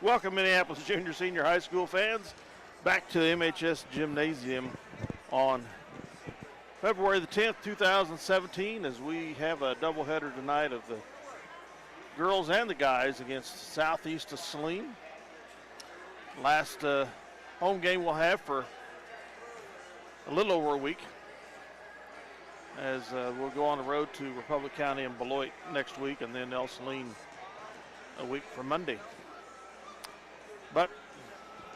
Welcome, Minneapolis junior, senior high school fans, back to the MHS Gymnasium on February the 10th, 2017, as we have a doubleheader tonight of the girls and the guys against Southeast of Saline. Last home game we'll have for a little over a week, as we'll go on the road to Republic County and Beloit next week, and then El Saline a week from Monday. But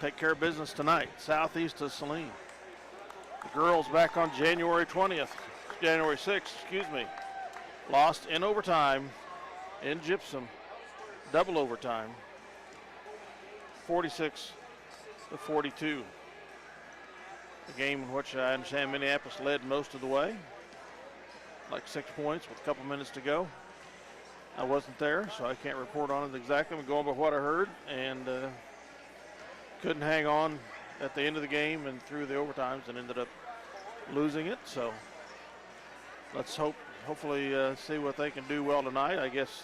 take care of business tonight. Southeast of Saline. The girls back on January 6th, lost in overtime in Gypsum, double overtime, 46-42. A game in which I understand Minneapolis led most of the way, like 6 points with a couple minutes to go. I wasn't there, so I can't report on it exactly. I'm going by what I heard, and couldn't hang on at the end of the game and through the overtimes and ended up losing it. So let's hopefully see what they can do well tonight. I guess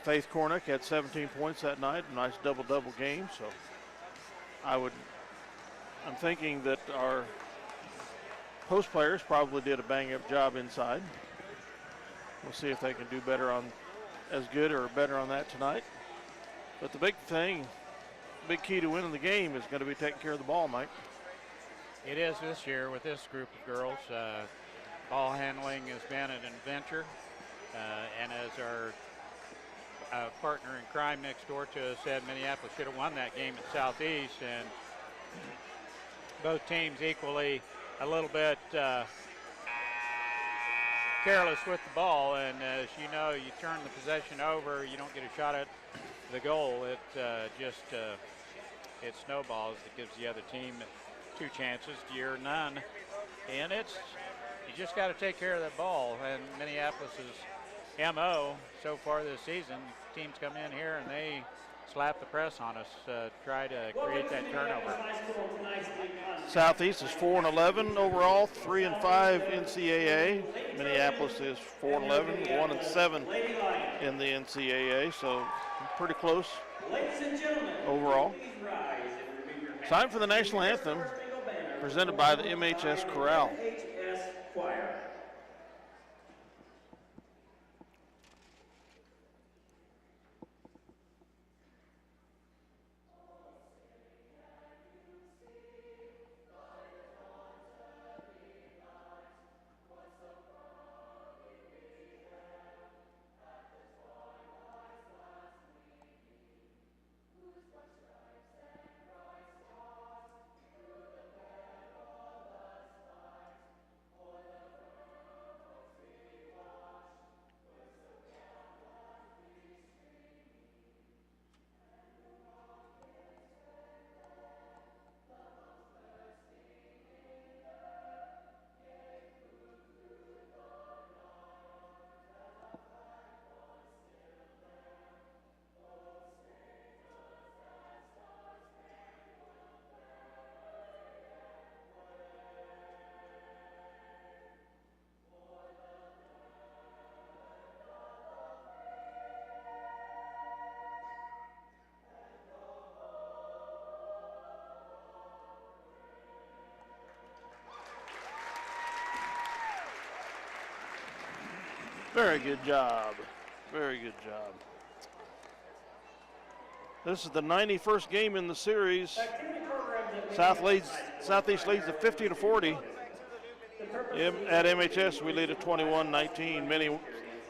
Faith Cornick had 17 points that night, a nice double-double game. So I'm thinking that our post players probably did a bang-up job inside. We'll see if they can do better on, as good or better on that tonight. But the big key to winning the game is going to be taking care of the ball, Mike. It is this year with this group of girls. Ball handling has been an adventure. And as our partner in crime next door to us said, Minneapolis should have won that game at Southeast. And both teams equally a little bit careless with the ball, and as you know, you turn the possession over, you don't get a shot at the goal. It snowballs. It gives the other team two chances to your none, and you just got to take care of that ball. And Minneapolis's MO so far this season, teams come in here and they slap the press on us, try to create that turnover. Southeast is 4-11 overall, 3-5 NCAA. Minneapolis is 4-11, 1-7 in the NCAA, so pretty close overall. Time for the national anthem, presented by the MHS Chorale. Very good job. Very good job. This is the 91st game in the series. Southeast leads at 50-40. At MHS, we lead at 21-19.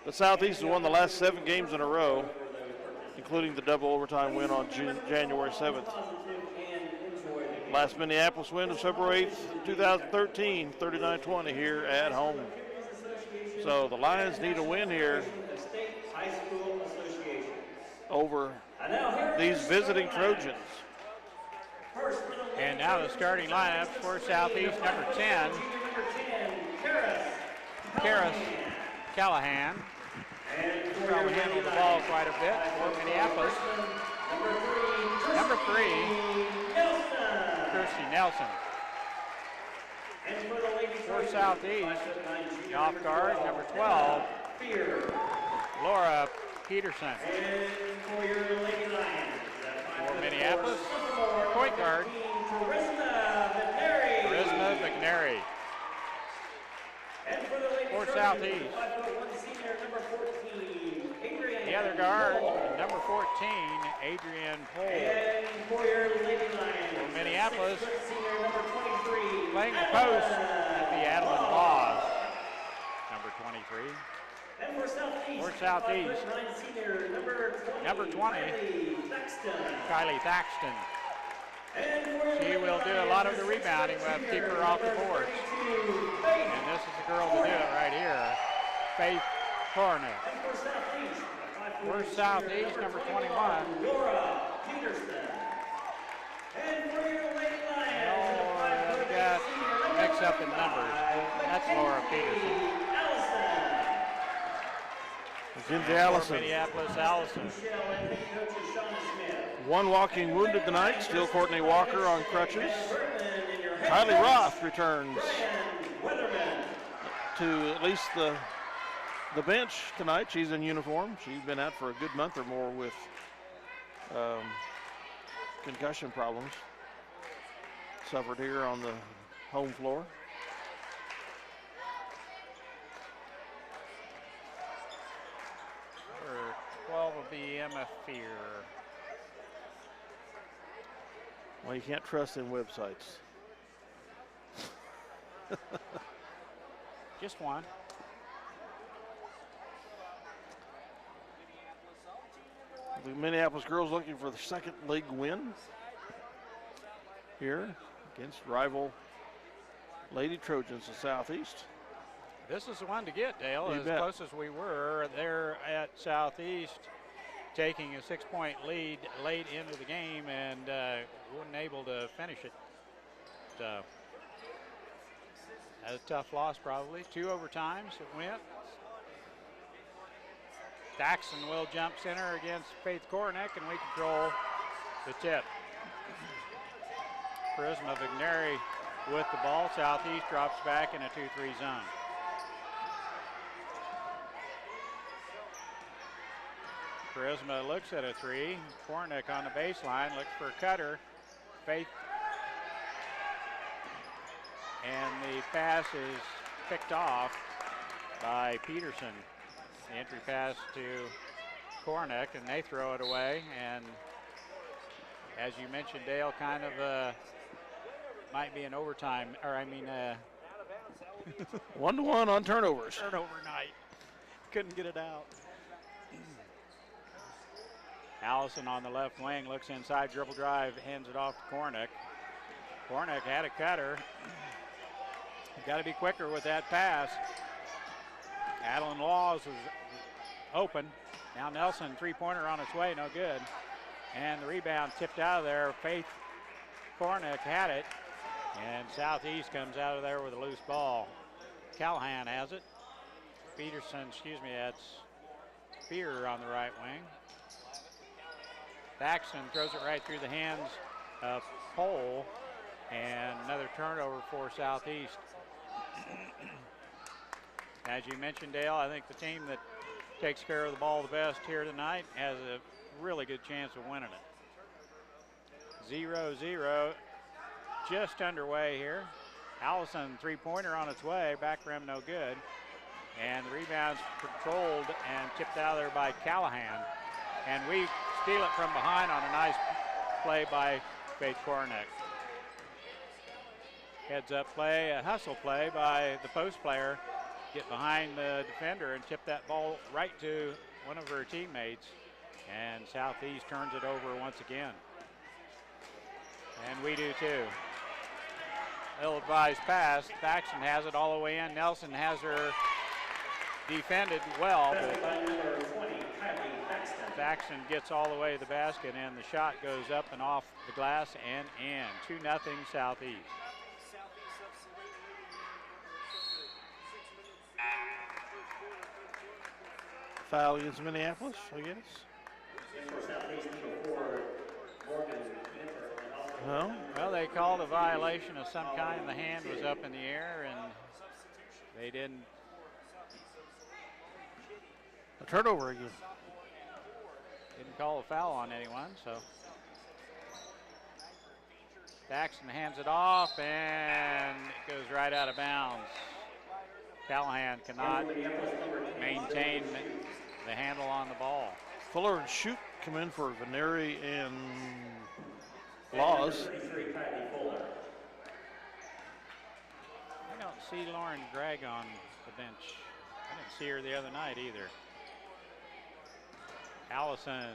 The Southeast has won the last 7 games in a row, including the double overtime win on January 7th. Last Minneapolis win was February 8th, 2013, 39-20 here at home. So the Lions need a win here over these visiting Trojans. And now the starting lineups for Southeast: number 10, Karis Callahan. Probably handled the ball quite a bit for Minneapolis. Number 3, Kirsty Nelson. For Southeast, off guard, number 12, Laura Peterson. And for your Lady Lions, For Minneapolis, point guard, Charisma McNary. And for the Lady For Trojans, Southeast. 5'1" senior, number 14, Adrian. The other guard, number 14, Adrian Pohl. And for your Lady Lions, For Minneapolis, 6' senior, number 23, playing the post at the Adeline Laws, number 23. And for Southeast, For Southeast, 5'9" senior, number 20, Kylie Thaxton. And for She will do a lot of the rebounding. We'll have to keep her off the boards. And this is the girl to do it right here, Faith Cornet. for Southeast, For Southeast, number 21. Laura Peterson. And for your Lady Lions, Oh, I've got mix up in numbers. That's Laura Peterson. Mackenzie For Allison. Minneapolis, Allison. One walking wounded tonight. Still Courtney Walker on crutches. Kylie Roth returns to at least the bench tonight. She's in uniform. She's been out for a good month or more with concussion problems. Suffered here on the home floor. For 12 will be Emma Fear. Well, you can't trust them websites. Just one. The Minneapolis girls looking for the second league win here against rival Lady Trojans of Southeast. This is the one to get, Dale. You As bet. close as we were there at Southeast, taking a 6-point lead late into the game and wasn't able to finish it. Had a tough loss probably. 2 overtimes it went. Daxon will jump center against Faith Kornick, and we control the tip. Charisma Vigneri with the ball. Southeast drops back in a 2-3 zone. Charisma looks at a 3. Kornick on the baseline, looks for a cutter. Faith. And the pass is picked off by Peterson. The entry pass to Kornick, and they throw it away. And as you mentioned, Dale, kind of might be an overtime, or I mean, 1-1 on turnovers. turnover night. Couldn't get it out. Allison on the left wing looks inside, dribble drive, hands it off to Kornick. Kornick had a cutter. Got to be quicker with that pass. Adeline Laws was open. Now Nelson, 3-pointer on its way, no good. And the rebound tipped out of there. Faith Kornick had it. And Southeast comes out of there with a loose ball. Callahan has it. Peterson, that's Fear on the right wing. Thaxton throws it right through the hands of Pohl. And another turnover for Southeast. As you mentioned, Dale, I think the team that takes care of the ball the best here tonight has a really good chance of winning it. 0-0, just underway here. Allison, 3-pointer on its way, back rim no good. And the rebound's controlled and tipped out of there by Callahan. And we steal it from behind on a nice play by Faith Kornick. Heads up play, a hustle play by the post player. Get behind the defender and tip that ball right to one of her teammates. And Southeast turns it over once again. And we do too. Ill-advised pass. Thaxton has it all the way in. Nelson has her defended well, but Thaxton gets all the way to the basket, and the shot goes up and off the glass and in. 2-0 Southeast. Foul against Minneapolis, I guess. Well, they called a violation of some kind. The hand was up in the air, and they didn't. A turnover again. Didn't call a foul on anyone, so. Thaxton hands it off, and it goes right out of bounds. Callahan cannot maintain the handle on the ball. Fuller and Shoup come in for Veneri and Laws. I don't see Lauren Gregg on the bench. I didn't see her the other night either. Allison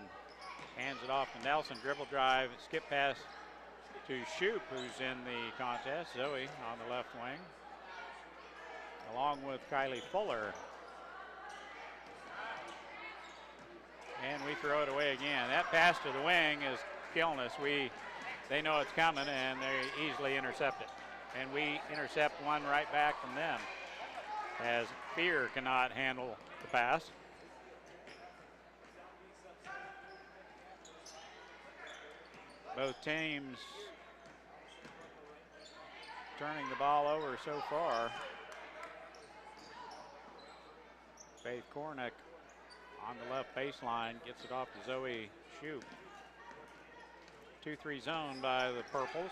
hands it off to Nelson, dribble drive, skip pass to Shoup, who's in the contest. Zoe on the left wing, along with Kylie Fuller. And we throw it away again. That pass to the wing is killing us. They know it's coming, and they easily intercept it. And we intercept one right back from them, as Fear cannot handle the pass. Both teams turning the ball over so far. Faith Kornick on the left baseline gets it off to Zoe Shoup. 2-3 zone by the Purples.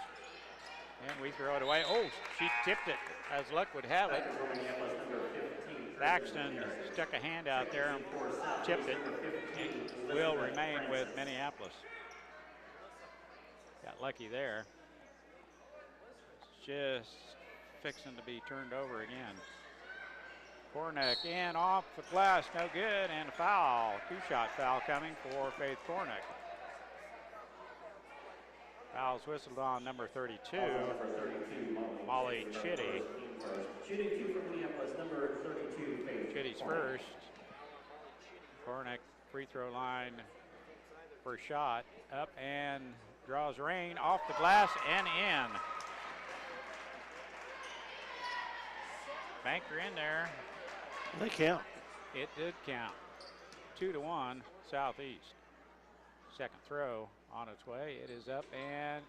And we throw it away. Oh, she tipped it, as luck would have it. Thaxton stuck a hand out there and tipped it. It will remain with Minneapolis. Got lucky there. It's just fixing to be turned over again. Kornick in off the glass, no good, and a foul. Two-shot foul coming for Faith Kornick. Foul's whistled on number 32, Molly Chitty. Chitty's first. Kornick free throw line for shot, up and draws rain off the glass and in. Banker in there. They count. It did count. 2-1 Southeast. Second throw on its way. It is up and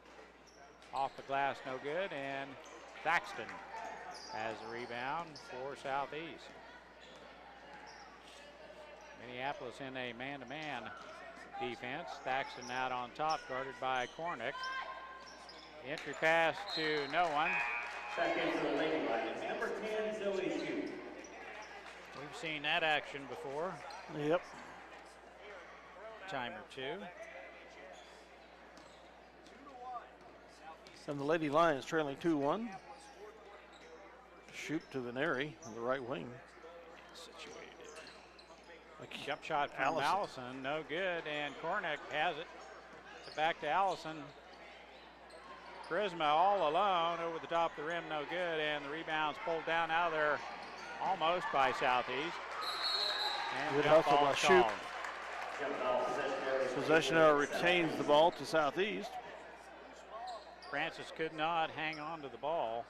off the glass, no good. And Thaxton has the rebound for Southeast. Minneapolis in a man-to-man defense. Thaxton out on top, guarded by Kornick. Entry pass to no one. Back into the lane line. Number 10, Zoe Shoup. We've seen that action before. Yep. Time or two. And the Lady Lions trailing 2-1. Shoup to Veneri on the right wing. Situated. A jump shot from Allison, no good, and Kornick has it. It's back to Allison. Charisma all alone over the top of the rim, no good, and the rebound's pulled down out of there almost by Southeast. And good hustle by Shoup. Possession arrow retains the ball to Southeast. Francis could not hang on to the ball.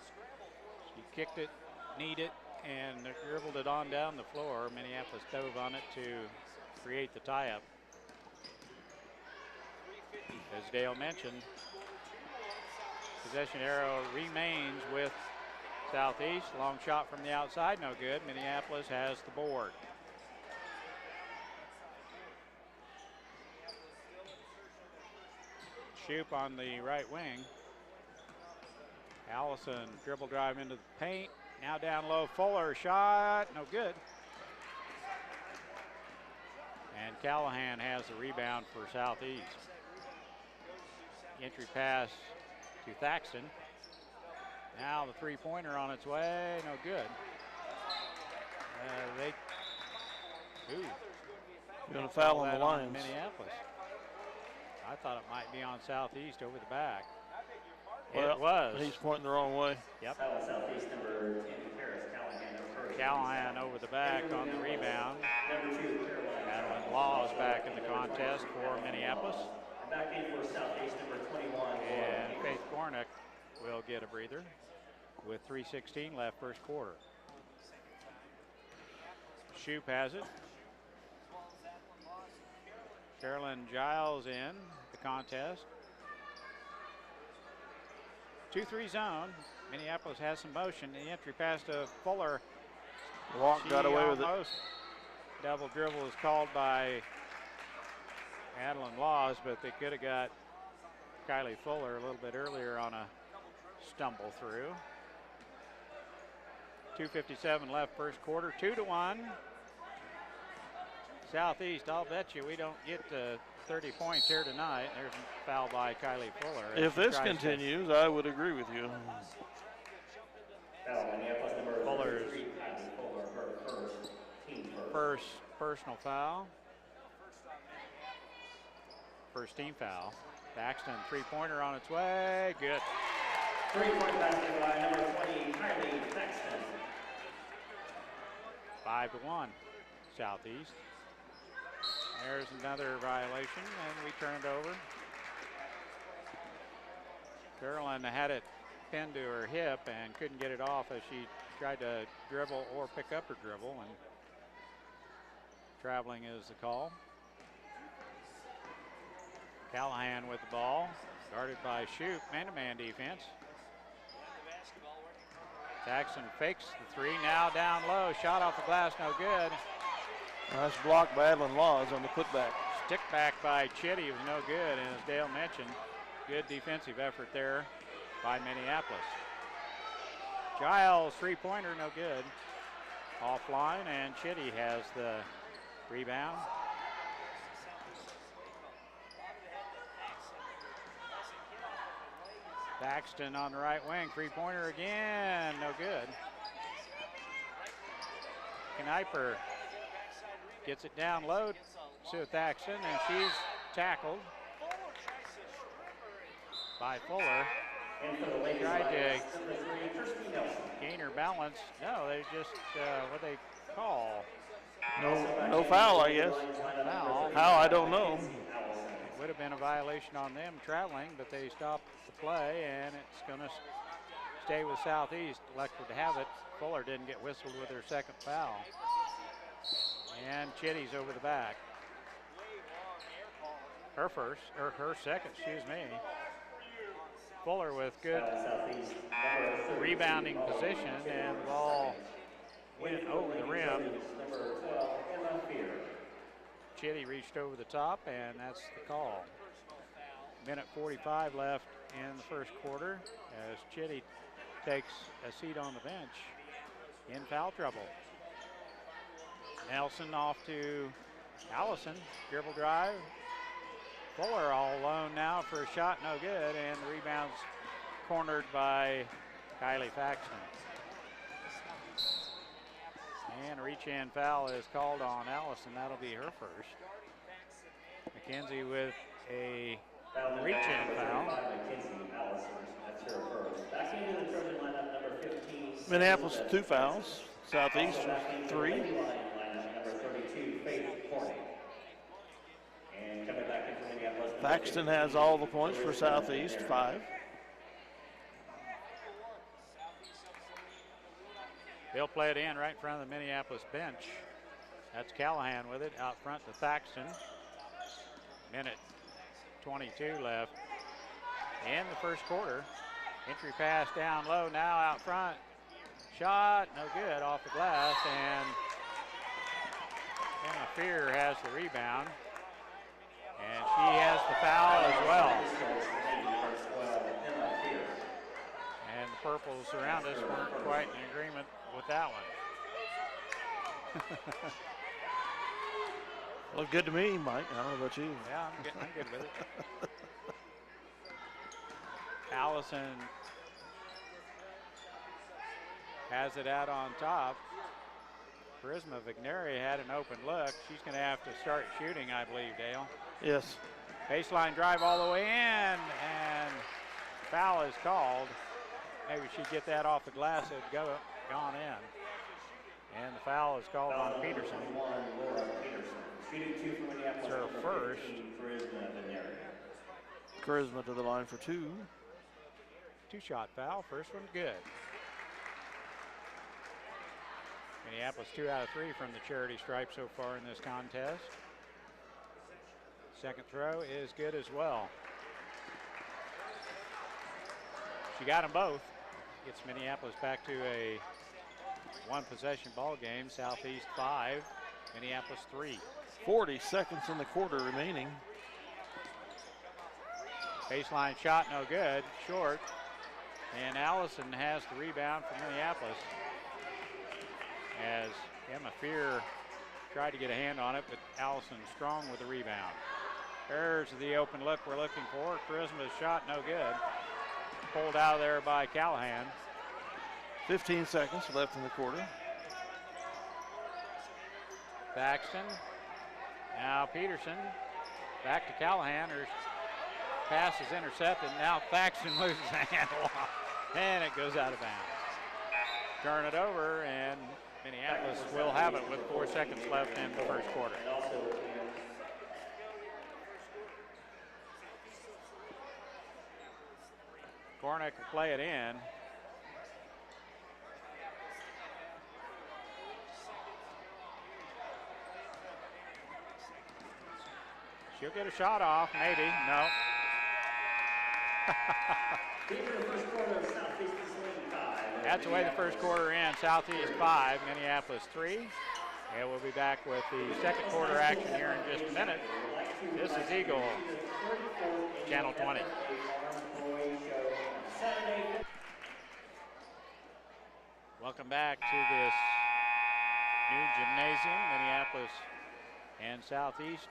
She kicked it, kneed it, and dribbled it on down the floor. Minneapolis dove on it to create the tie-up. As Dale mentioned, possession arrow remains with Southeast. Long shot from the outside, no good. Minneapolis has the board. Shoup on the right wing. Allison dribble drive into the paint. Now down low, Fuller shot, no good. And Callahan has the rebound for Southeast. Entry pass to Thaxton. Now the three-pointer on its way, no good. Going to foul on the Lions. Minneapolis. I thought it might be on Southeast over the back. Well, it was. He's pointing the wrong way. Yep. Southeast number 10, Paris Callahan. Callahan over the back on the rebound. Madeline Laws back in the contest for Minneapolis. Back in for Southeast number 21. And Faith Kornick will get a breather with 3:16 left first quarter. Shoup has it. Carolyn Giles in the contest. 2-3 zone. Minneapolis has some motion. The entry pass to Fuller. Walk got away with it. Double dribble is called by Adeline Laws, but they could have got Kylie Fuller a little bit earlier on a stumble through. 2:57 left first quarter, 2-1. Southeast, I'll bet you we don't get to 30 points here tonight. There's a foul by Kylie Fuller. If this continues, I would agree with you. Fuller's first personal foul. First team foul. Paxton, three-pointer on its way. Good. 3-point basket by number 20, Kylie Paxton. 5-1, Southeast. There's another violation, and we turn it over. Carolyn had it pinned to her hip and couldn't get it off as she tried to dribble or pick up her dribble, and traveling is the call. Callahan with the ball, guarded by Shoup, man-to-man defense. Jackson fakes the three, now down low, shot off the glass, no good. Nice block by Adeline Laws on the putback. Stick back by Chitty was no good, and as Dale mentioned, good defensive effort there by Minneapolis. Giles, three-pointer, no good. Offline, and Chitty has the rebound. Paxton on the right wing, three-pointer again, no good. Kniper gets it down low to Thaxton, and she's tackled by Fuller. Tried to gain her balance. No, they just, what they call? No foul, I guess. Foul. How, I don't know. It would have been a violation on them traveling, but they stopped the play, and it's going to stay with Southeast. Elected to have it. Fuller didn't get whistled with her second foul. And Chitty's over the back. Her second, excuse me. Fuller with good rebounding position, and the ball went over the rim. Chitty reached over the top, and that's the call. Minute 45 left in the first quarter as Chitty takes a seat on the bench in foul trouble. Nelson off to Allison, dribble drive. Fuller all alone now for a shot, no good, and the rebound's cornered by Kylie Paxton. And a reach-in foul is called on Allison. That'll be her first. McKenzie with a reach-in foul. Minneapolis 2 fouls. Southeast 3. Paxton has all the points for Southeast, 5. They'll play it in right in front of the Minneapolis bench. That's Callahan with it out front to Thaxton. Minute 22 left in the first quarter. Entry pass down low, now out front. Shot, no good, off the glass, and Emma Fear has the rebound. And she has the foul as well. And the purples around us weren't quite in agreement with that one. Looked good to me, Mike. I don't know about you. Yeah, I'm good with it. Allison has it out on top. Charisma Vigneri had an open look. She's going to have to start shooting, I believe, Dale. Yes. Baseline drive all the way in, and foul is called. Maybe she'd get that off the glass, it'd gone in. And the foul is called on Peterson. It's her first. Charisma to the line for 2. Two-shot foul, first one good. Minneapolis 2 out of 3 from the charity stripe so far in this contest. Second throw is good as well. She got them both. Gets Minneapolis back to a one-possession ball game. Southeast 5, Minneapolis 3. 40 seconds in the quarter remaining. Baseline shot, no good, short. And Allison has the rebound for Minneapolis as Emma Fear tried to get a hand on it, but Allison strong with the rebound. There's the open look we're looking for. Charisma's shot, no good. Pulled out of there by Callahan. 15 seconds left in the quarter. Thaxton. Now Peterson. Back to Callahan. Her pass is intercepted. Now Thaxton loses the handle and it goes out of bounds. Turn it over, and Minneapolis will have it with 4 seconds left in the first quarter. Kornick will play it in. She'll get a shot off, maybe. No. That's the way the first quarter ends. Southeast 5, Minneapolis 3. And we'll be back with the second quarter action here in just a minute. This is Eagle, Channel 20. Welcome back to this new gymnasium, Minneapolis and Southeast.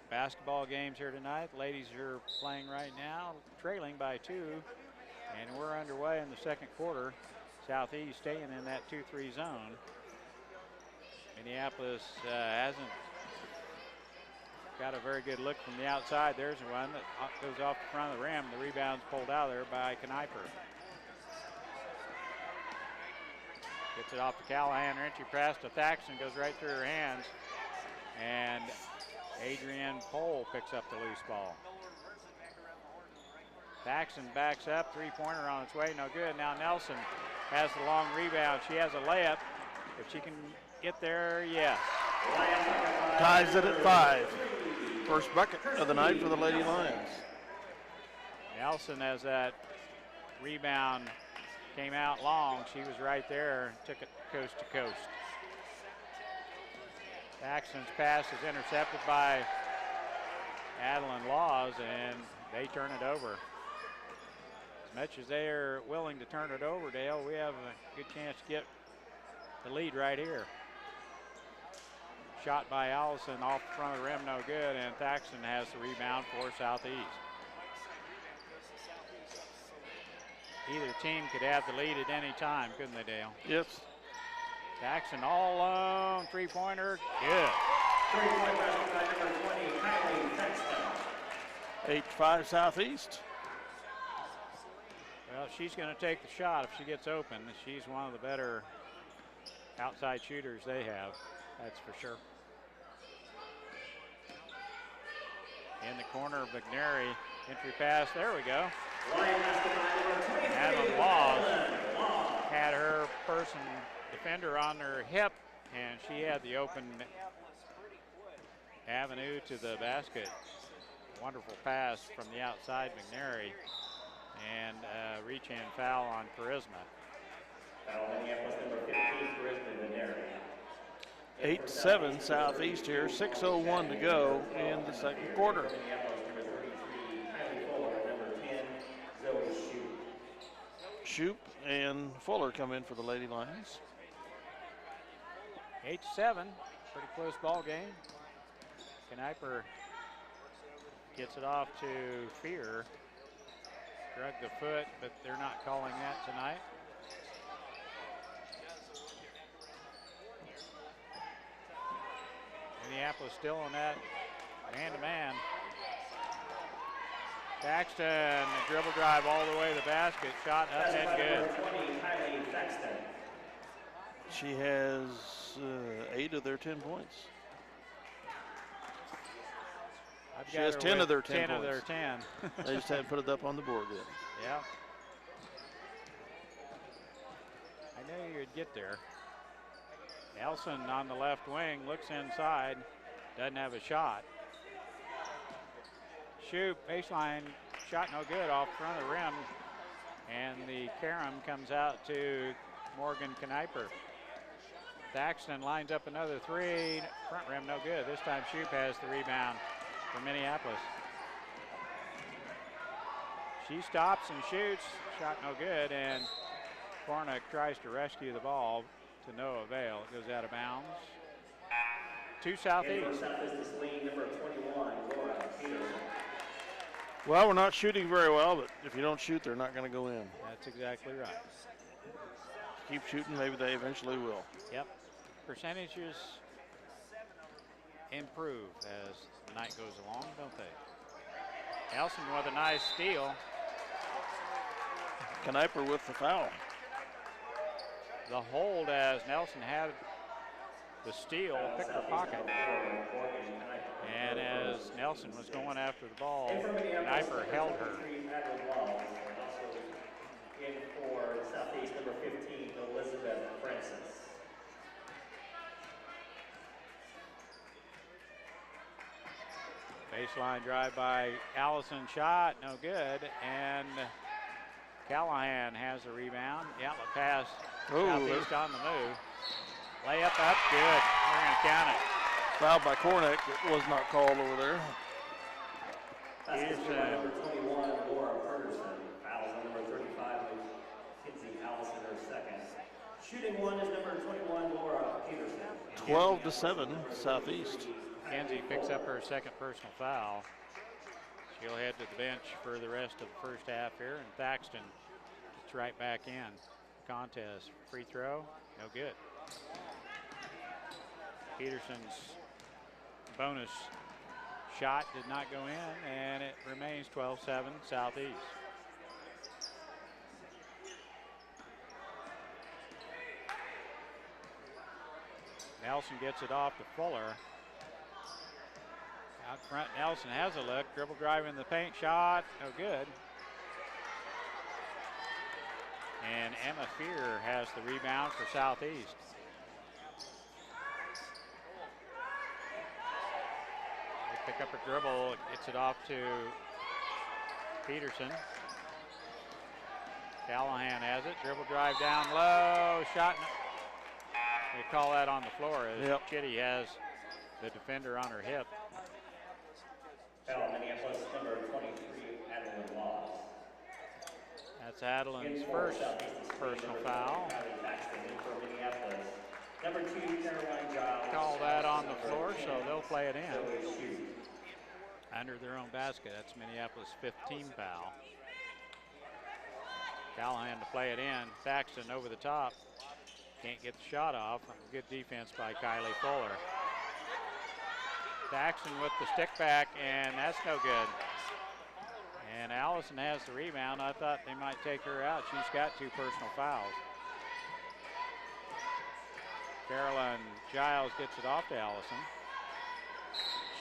Basketball games here tonight. Ladies are playing right now, trailing by 2, and we're underway in the second quarter. Southeast staying in that 2-3 zone. Minneapolis hasn't got a very good look from the outside. There's one that goes off the front of the rim. The rebound's pulled out of there by Kneiper. Gets it off to Callahan. Her entry pass to Thaxton goes right through her hands. And Adrienne Pohl picks up the loose ball. Thaxton backs up, three-pointer on its way, no good. Now Nelson has the long rebound. She has a layup. If she can get there, yes. Ties it at 5. First bucket of the night for the Lady Lions. Nelson, as that rebound came out long, she was right there, took it coast to coast. Thaxton's pass is intercepted by Adeline Laws, and they turn it over. As much as they are willing to turn it over, Dale, we have a good chance to get the lead right here. Shot by Allison off the front of the rim, no good, and Thaxton has the rebound for Southeast. Either team could have the lead at any time, couldn't they, Dale? Yes. Thaxton all alone, three-pointer, good. 3-point basket by number 20, Kylie Thaxton. 8-5 Southeast. Well, she's going to take the shot if she gets open. She's one of the better outside shooters they have, that's for sure. In the corner of McNary, entry pass, there we go. Adeline Laws had her defender on her hip, and she had the open avenue to the basket. Wonderful pass from the outside, McNary, and reach-in foul on Charisma. Foul Minneapolis number 15, Charisma Mineri. 8-7 Southeast here, 6:01 to go in the second quarter. Minneapolis number 33, Kylie Fuller, number 10, Zoe Shoup. Shoup and Fuller come in for the Lady Lions. 8-7, pretty close ball game. Kneiper gets it off to Fear. Drug the foot, but they're not calling that tonight. Minneapolis still on that man-to-man. Thaxton, a dribble drive all the way to the basket, shot up and good. 20, Kylie Thaxton. She has 8 of their 10 points. She has 10 of their 10 10 of their points. 10. They just haven't put it up on the board yet. Yeah. I knew you'd get there. Nelson on the left wing, looks inside, doesn't have a shot. Shoup, baseline, shot no good off front of the rim. And the carom comes out to Morgan Kneiper. Thaxton lines up another three, front rim no good. This time Shoup has the rebound for Minneapolis. She stops and shoots. Shot no good, and Cornick tries to rescue the ball to no avail. It goes out of bounds. To Southeast. Number 21, Laura Peterson. Well, we're not shooting very well, but if you don't shoot, they're not going to go in. That's exactly right. Keep shooting, maybe they eventually will. Yep. Percentages improve as the night goes along, don't they? Nelson with a nice steal. Kneiper with the foul. The hold as Nelson had the steal, picked her pocket. And as Nelson was going after the ball, Kneiper held her. In for Southeast, number 15, Elizabeth Francis. Baseline drive by Allison, shot, no good. And Callahan has the rebound. The outlet pass, Southeast on the move. Layup up, good. We're going to count it. Fouled by Cornick. It was not called over there. Here's number 21, Laura Ferguson. Fouls on number 35, Kinsey Allison, her second. Shooting one is number 21, Laura Peterson. 12-7, Southeast. Kenzie picks up her second personal foul. She'll head to the bench for the rest of the first half here, and Thaxton gets right back in the contest. Free throw, no good. Peterson's bonus shot did not go in, and it remains 12-7 Southeast. Nelson gets it off to Fuller. Out front, Nelson has a look. Dribble drive in the paint, shot, no good. And Emma Fear has the rebound for Southeast. They pick up a dribble, gets it off to Peterson. Callahan has it, dribble drive down low, shot. They call that on the floor as Chitty has the defender on her hip. Minneapolis, number 23, Adeline Laws. That's Adeline's first personal foul. Number 2, Caroline Giles. Call that on the floor, so they'll play it in. Under their own basket, that's Minneapolis' 15 foul. Callahan to play it in. Thaxton over the top. Can't get the shot off. Good defense by Kylie Fuller. Thaxton with the stick back, and that's no good. And Allison has the rebound. I thought they might take her out. She's got 2 personal fouls. Caroline Giles gets it off to Allison.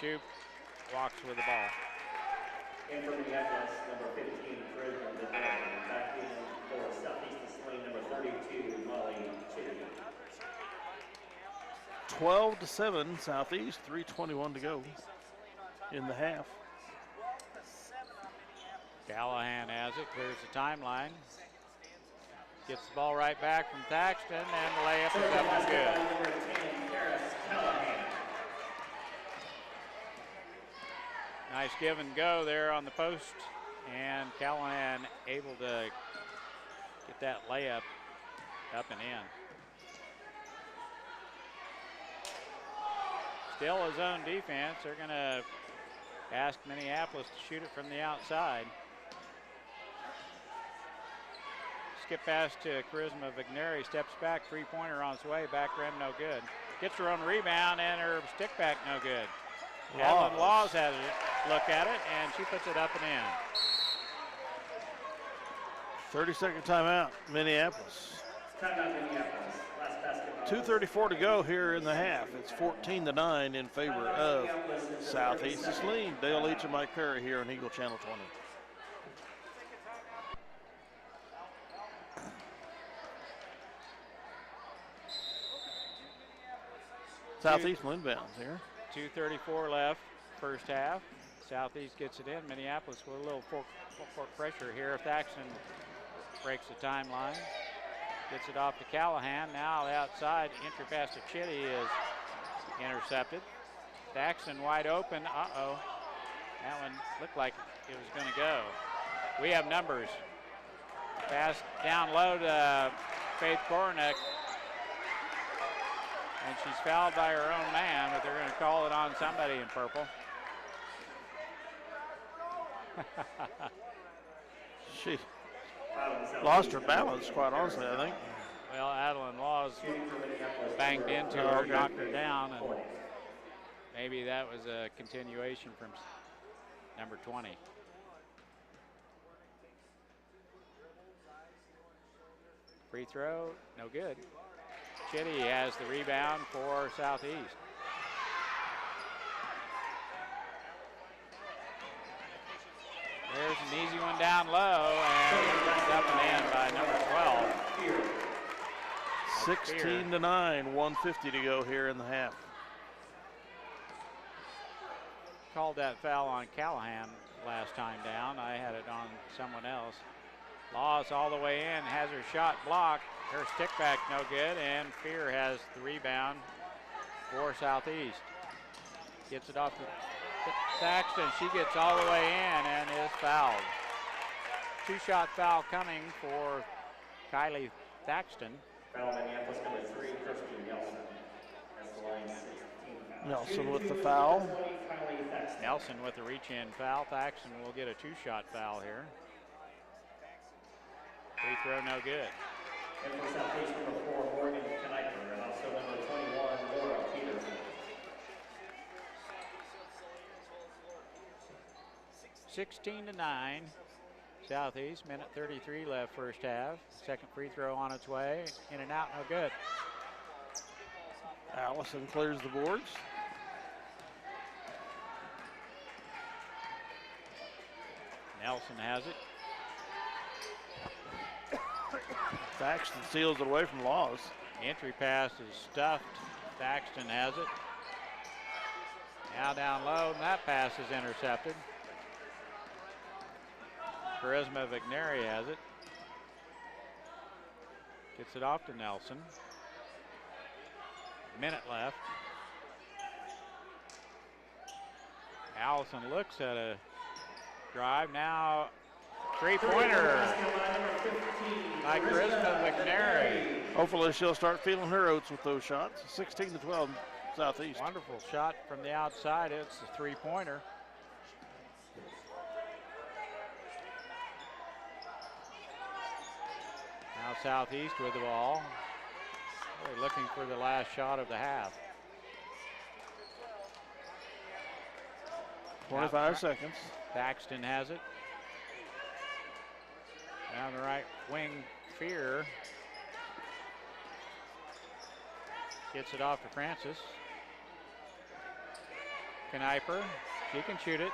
Shoop walks with the ball. And for Minneapolis, number 15, Prism. Back in for Southeast Saline, number 32, Molly Chitty. 12-7 Southeast, 3:21 to go in the half. Callahan has it, clears the timeline. Gets the ball right back from Thaxton, and the layup is up and good. Nice give and go there on the post, and Callahan able to get that layup up and in. Still a zone defense. They're going to ask Minneapolis to shoot it from the outside. Skip pass to Charisma Vigneri, steps back, three-pointer on its way, back rim no good. Gets her own rebound, and her stick back no good. Adeline Laws has a look at it, and she puts it up and in. 30-second timeout, Minneapolis. Timeout, Minneapolis. Last basketball. 2:34 to go here in the half. It's 14-9 in favor of Southeast Saline. Dale Leach and Mike Perry here on Eagle Channel 20. Southeast inbounds here. 2:34 left, first half. Southeast gets it in. Minneapolis with a little full court pressure here. Thaxton breaks the timeline. Gets it off to Callahan. Now the outside entry pass to Chitty is intercepted. Thaxton wide open. That one looked like it was going to go. We have numbers. Pass down low to Faith Kornick. And she's fouled by her own man, but they're going to call it on somebody in purple. She lost her balance, quite honestly, I think. Well, Adeline Laws banged into her, knocked her down, and maybe that was a continuation from number 20. Free throw, no good. Chitty has the rebound for Southeast. There's an easy one down low, and it's up and in by number 12. 16-9, 1:50 to go here in the half. Called that foul on Callahan last time down. I had it on someone else. Laws all the way in, has her shot blocked. Her stick back no good, and Fear has the rebound for Southeast. Gets it off to Thaxton. She gets all the way in and is fouled. Two-shot foul coming for Kylie Thaxton. Foul Minneapolis number 3, Kirsten Nelson. That's the line 16 foul. Nelson with the foul. Nelson with the reach-in foul. Thaxton will get a two-shot foul here. Free throw no good. And for Southeast number 4, Morgan Kniper, and also number 21, Laura Peterson. 16-9. Southeast, minute 33 left first half. Second free throw on its way. In and out, no good. Allison clears the boards. Nelson has it. Thaxton seals it away from Laws. Entry pass is stuffed. Thaxton has it. Now down low, and that pass is intercepted. Charisma Vigneri has it. Gets it off to Nelson. Minute left. Allison looks at a drive. Now three-pointer by Charisma Vigneri. Hopefully she'll start feeling her oats with those shots. 16-12 Southeast. Wonderful shot from the outside. It's a three-pointer. Now Southeast with the ball. Really looking for the last shot of the half. 25 seconds. Thaxton has it. Down the right wing, Fear. Gets it off to Francis. Kniper, she can shoot it.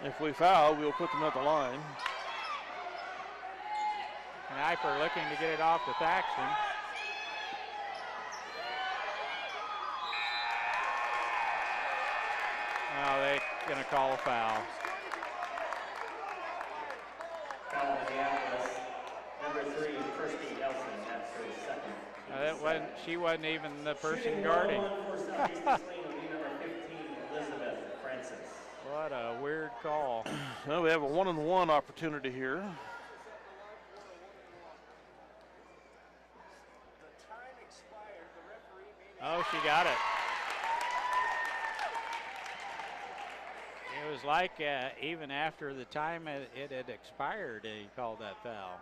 If we foul, we'll put them at the line. Kniper looking to get it off to Thaxton. Now they're going to call a foul. Foul Minneapolis, number 3, Kirsty Nelson. That's her second. She wasn't even the person guarding. For Southeast Saline will be number 15, Elizabeth Francis. What a weird call. Well, we have a 1-on-1 opportunity here. Oh, she got it. It was like even after the time it had expired, he called that foul.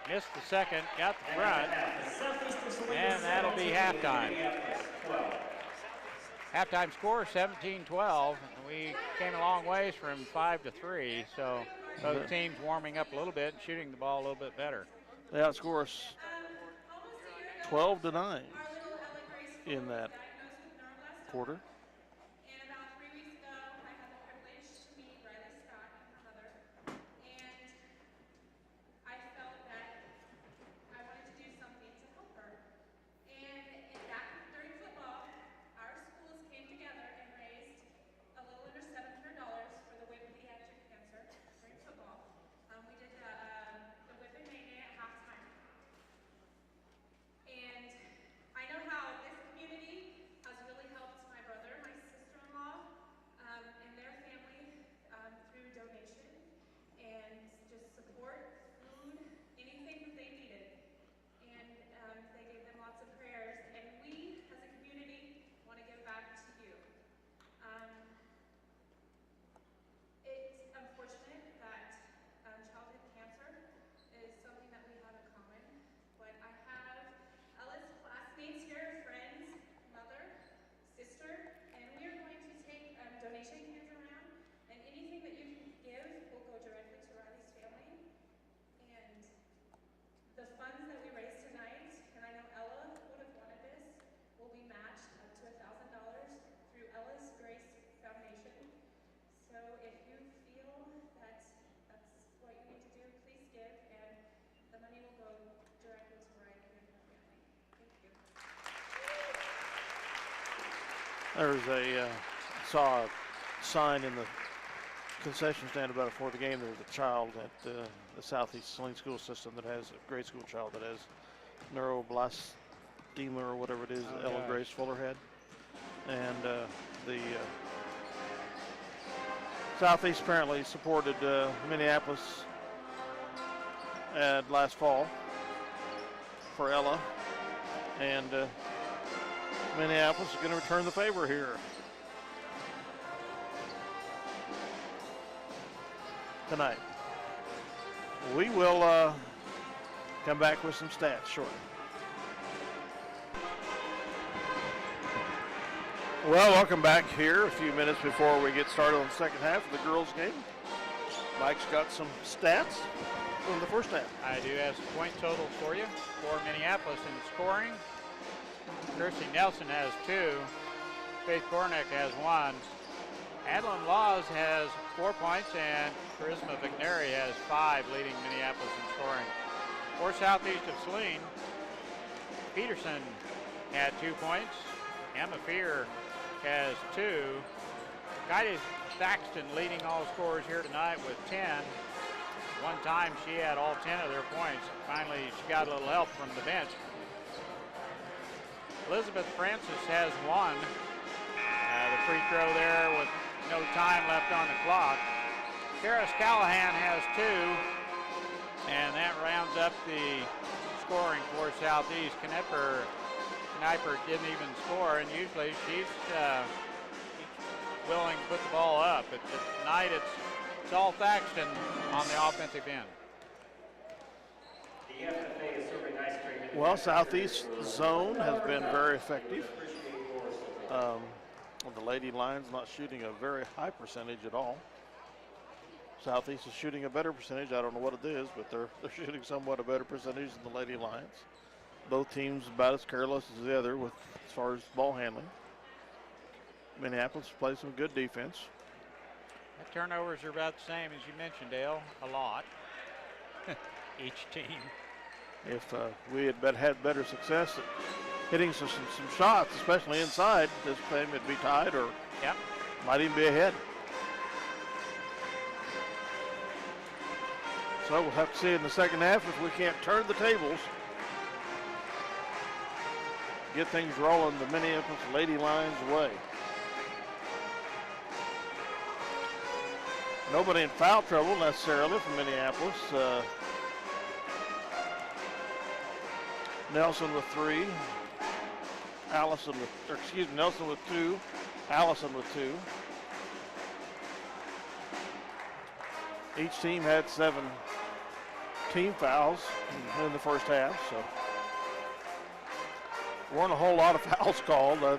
Missed the second, got the front, and that'll be halftime. Halftime score 17-12. We came a long ways from 5-3, so both teams warming up a little bit and shooting the ball a little bit better. They outscore us 12-9 in that quarter. There's saw a sign in the concession stand about before the game. There's a child at the Southeast Saline school system that has a grade school child that has neuroblastoma or whatever it is, Ella Grace Fuller had. And the Southeast apparently supported Minneapolis last fall for Ella. And Minneapolis is going to return the favor here tonight. We will come back with some stats shortly. Well, welcome back here a few minutes before we get started on the second half of the girls' game. Mike's got some stats from the first half. I do have some point totals for you. For Minneapolis in scoring, Kirsty Nelson has 2. Faith Kornick has 1. Adeline Laws has 4 points, and Charisma McNary has 5, leading Minneapolis in scoring. For Southeast of Saline, Peterson had 2 points. Emma Fear has 2. Katie Thaxton leading all scorers here tonight with 10. One time she had all 10 of their points. Finally, she got a little help from the bench. Elizabeth Francis has 1. The free throw there with no time left on the clock. Karis Callahan has 2. And that rounds up the scoring for Southeast. Kneiper didn't even score, and usually she's willing to put the ball up. But tonight it's all Thaxton on the offensive end. Well, Southeast zone has been very effective. The Lady Lions not shooting a very high percentage at all. Southeast is shooting a better percentage. I don't know what it is, but they're shooting somewhat a better percentage than the Lady Lions. Both teams about as careless as the other as far as ball handling. Minneapolis plays some good defense. The turnovers are about the same as you mentioned, Dale. A lot. Each team. If we had better success at hitting some shots, especially inside, this game would be tied or might even be ahead. So we'll have to see in the second half if we can't turn the tables, get things rolling the Minneapolis Lady Lions way. Nobody in foul trouble necessarily from Minneapolis. Nelson with 3. Nelson with 2. Allison with 2. Each team had 7 team fouls in the first half, so weren't a whole lot of fouls called. I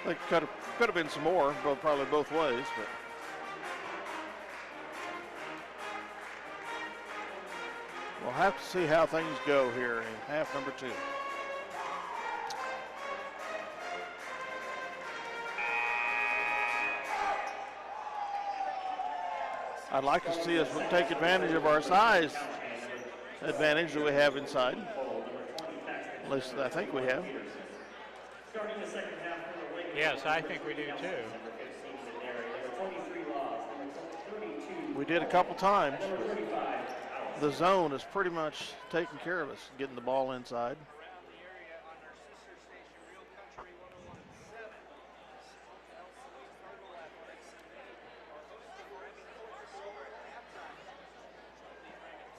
think could have been some more, probably both ways, but we'll have to see how things go here in half number 2. I'd like to see us take advantage of our size advantage that we have inside. At least I think we have. Yes, I think we do too. We did a couple times. The zone is pretty much taking care of us, getting the ball inside.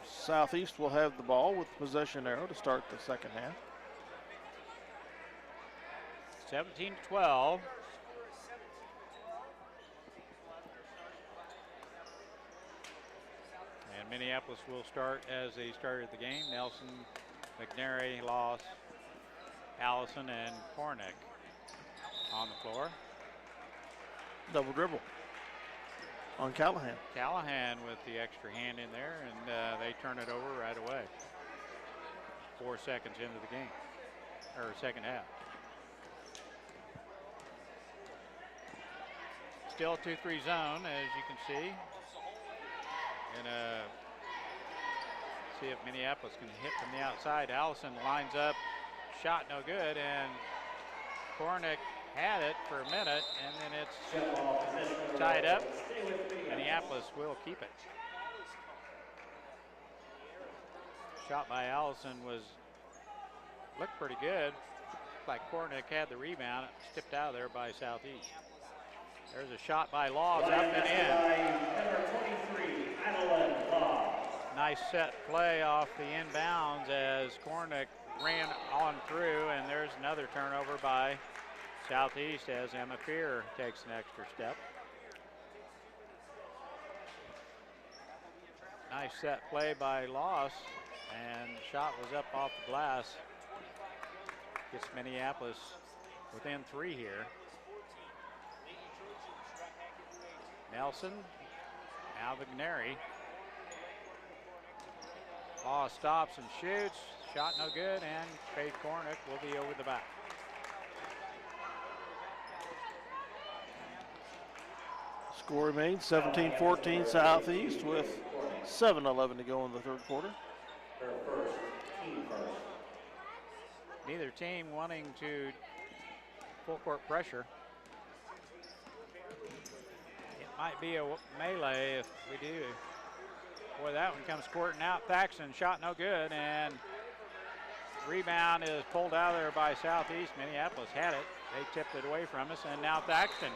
Southeast will have the ball with possession arrow to start the second half. 17-12. And Minneapolis will start as they started the game. Nelson, McNary, Loss, Allison, and Kornick on the floor. Double dribble on Callahan. Callahan with the extra hand in there, and they turn it over right away. 4 seconds into the game, or second half. Still 2-3 zone, as you can see. And see if Minneapolis can hit from the outside. Allison lines up, shot no good, and Kornick had it for a minute, and then it's tied up. Minneapolis will keep it. Shot by Allison looked pretty good. Looked like Kornick had the rebound. It tipped out of there by Southeast. There's a shot by Laws up and in. Nice set play off the inbounds as Kornick ran on through, and there's another turnover by Southeast as Emma Fear takes an extra step. Nice set play by Laws, and the shot was up off the glass. Gets Minneapolis within 3 here. Nelson, now Vigneri. Law stops and shoots. Shot no good, and Faith Kornick will be over the back. Score remains 17-14 Southeast with 7:11 to go in the third quarter. Neither team wanting to full court pressure. It might be a melee if we do. Boy, that one comes squirting out. Thaxton shot no good, and rebound is pulled out of there by Southeast. Minneapolis had it. They tipped it away from us, and now Thaxton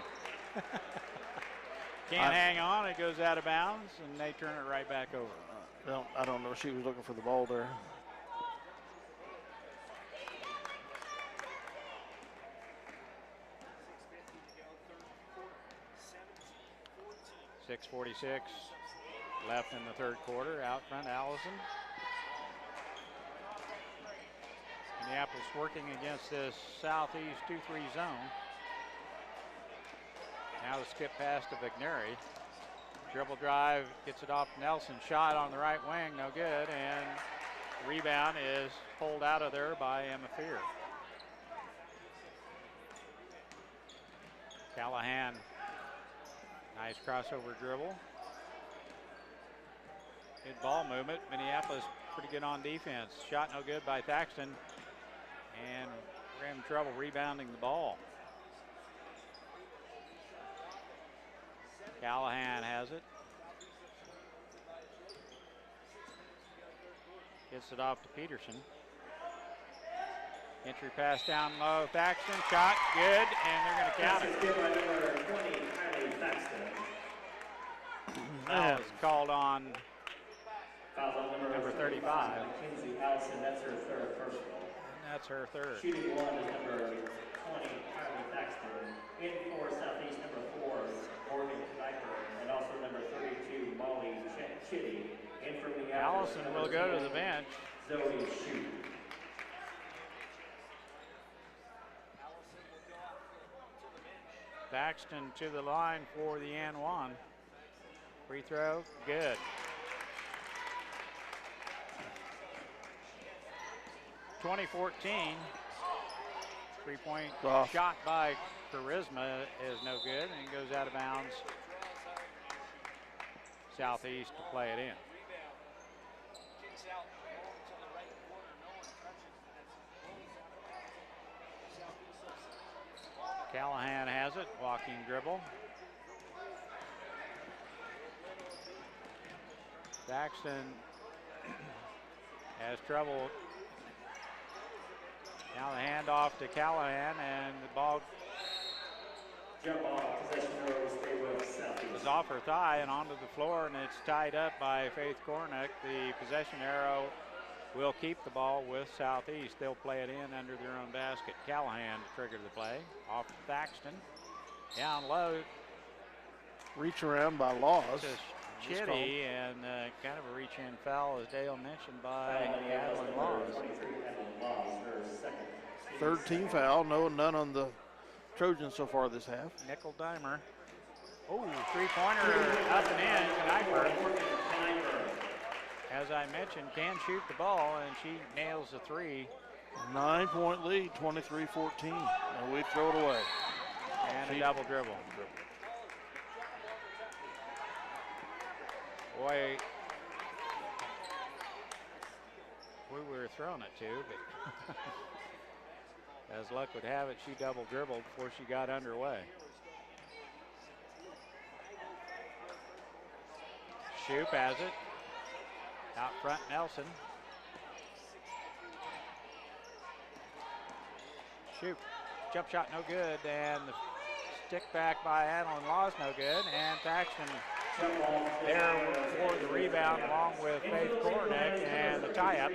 can't hang on. It goes out of bounds, and they turn it right back over. I don't know. She was looking for the ball there. .646 left in the third quarter. Out front, Allison. Minneapolis working against this Southeast 2-3 zone. Now the skip pass to Vigneri. Dribble drive, gets it off Nelson. Shot on the right wing, no good, and rebound is pulled out of there by Emma Fear. Callahan, nice crossover dribble. Good ball movement. Minneapolis pretty good on defense. Shot no good by Thaxton, and we're having trouble rebounding the ball. Callahan has it. Gets it off to Peterson. Entry pass down low. Thaxton shot good, and they're going to count it. Foul is called on number 35. That's her third personal. And that's her third. Shooting one is number 20, Kylie Thaxton. In for Southeast, number 4, Morgan Sniper, and also number 32, Molly Chitty. In for Minneapolis, Allison will go to the bench. Zoe Shute. Thaxton to the line for the N1. Free throw, good. 2014, three-point shot by Charisma is no good and goes out of bounds. Southeast to play it in. Callahan has it, walking dribble. Thaxton has trouble. Now the handoff to Callahan, and the ball was off her thigh and onto the floor, and it's tied up by Faith Kornick. The possession arrow will keep the ball with Southeast. They'll play it in under their own basket. Callahan to trigger the play. Off to Thaxton. Down low. Reach around by Laws. Chitty, and kind of a reach-in foul, as Dale mentioned, by Adeline Laws. Third team foul. None on the Trojans so far this half. Nickel dimer. Oh, three-pointer up and in. Kniper, as I mentioned, can shoot the ball, and she nails the three. 9-point lead, 23-14, and we throw it away. And a double dribble. Boy, we were throwing it to, but As luck would have it, she double dribbled before she got underway. Shoup has it. Out front, Nelson. Shoup, jump shot no good, and the stick back by Adeline Laws no good, and Thaxton there for the rebound along with Faith Kornick, and the tie-up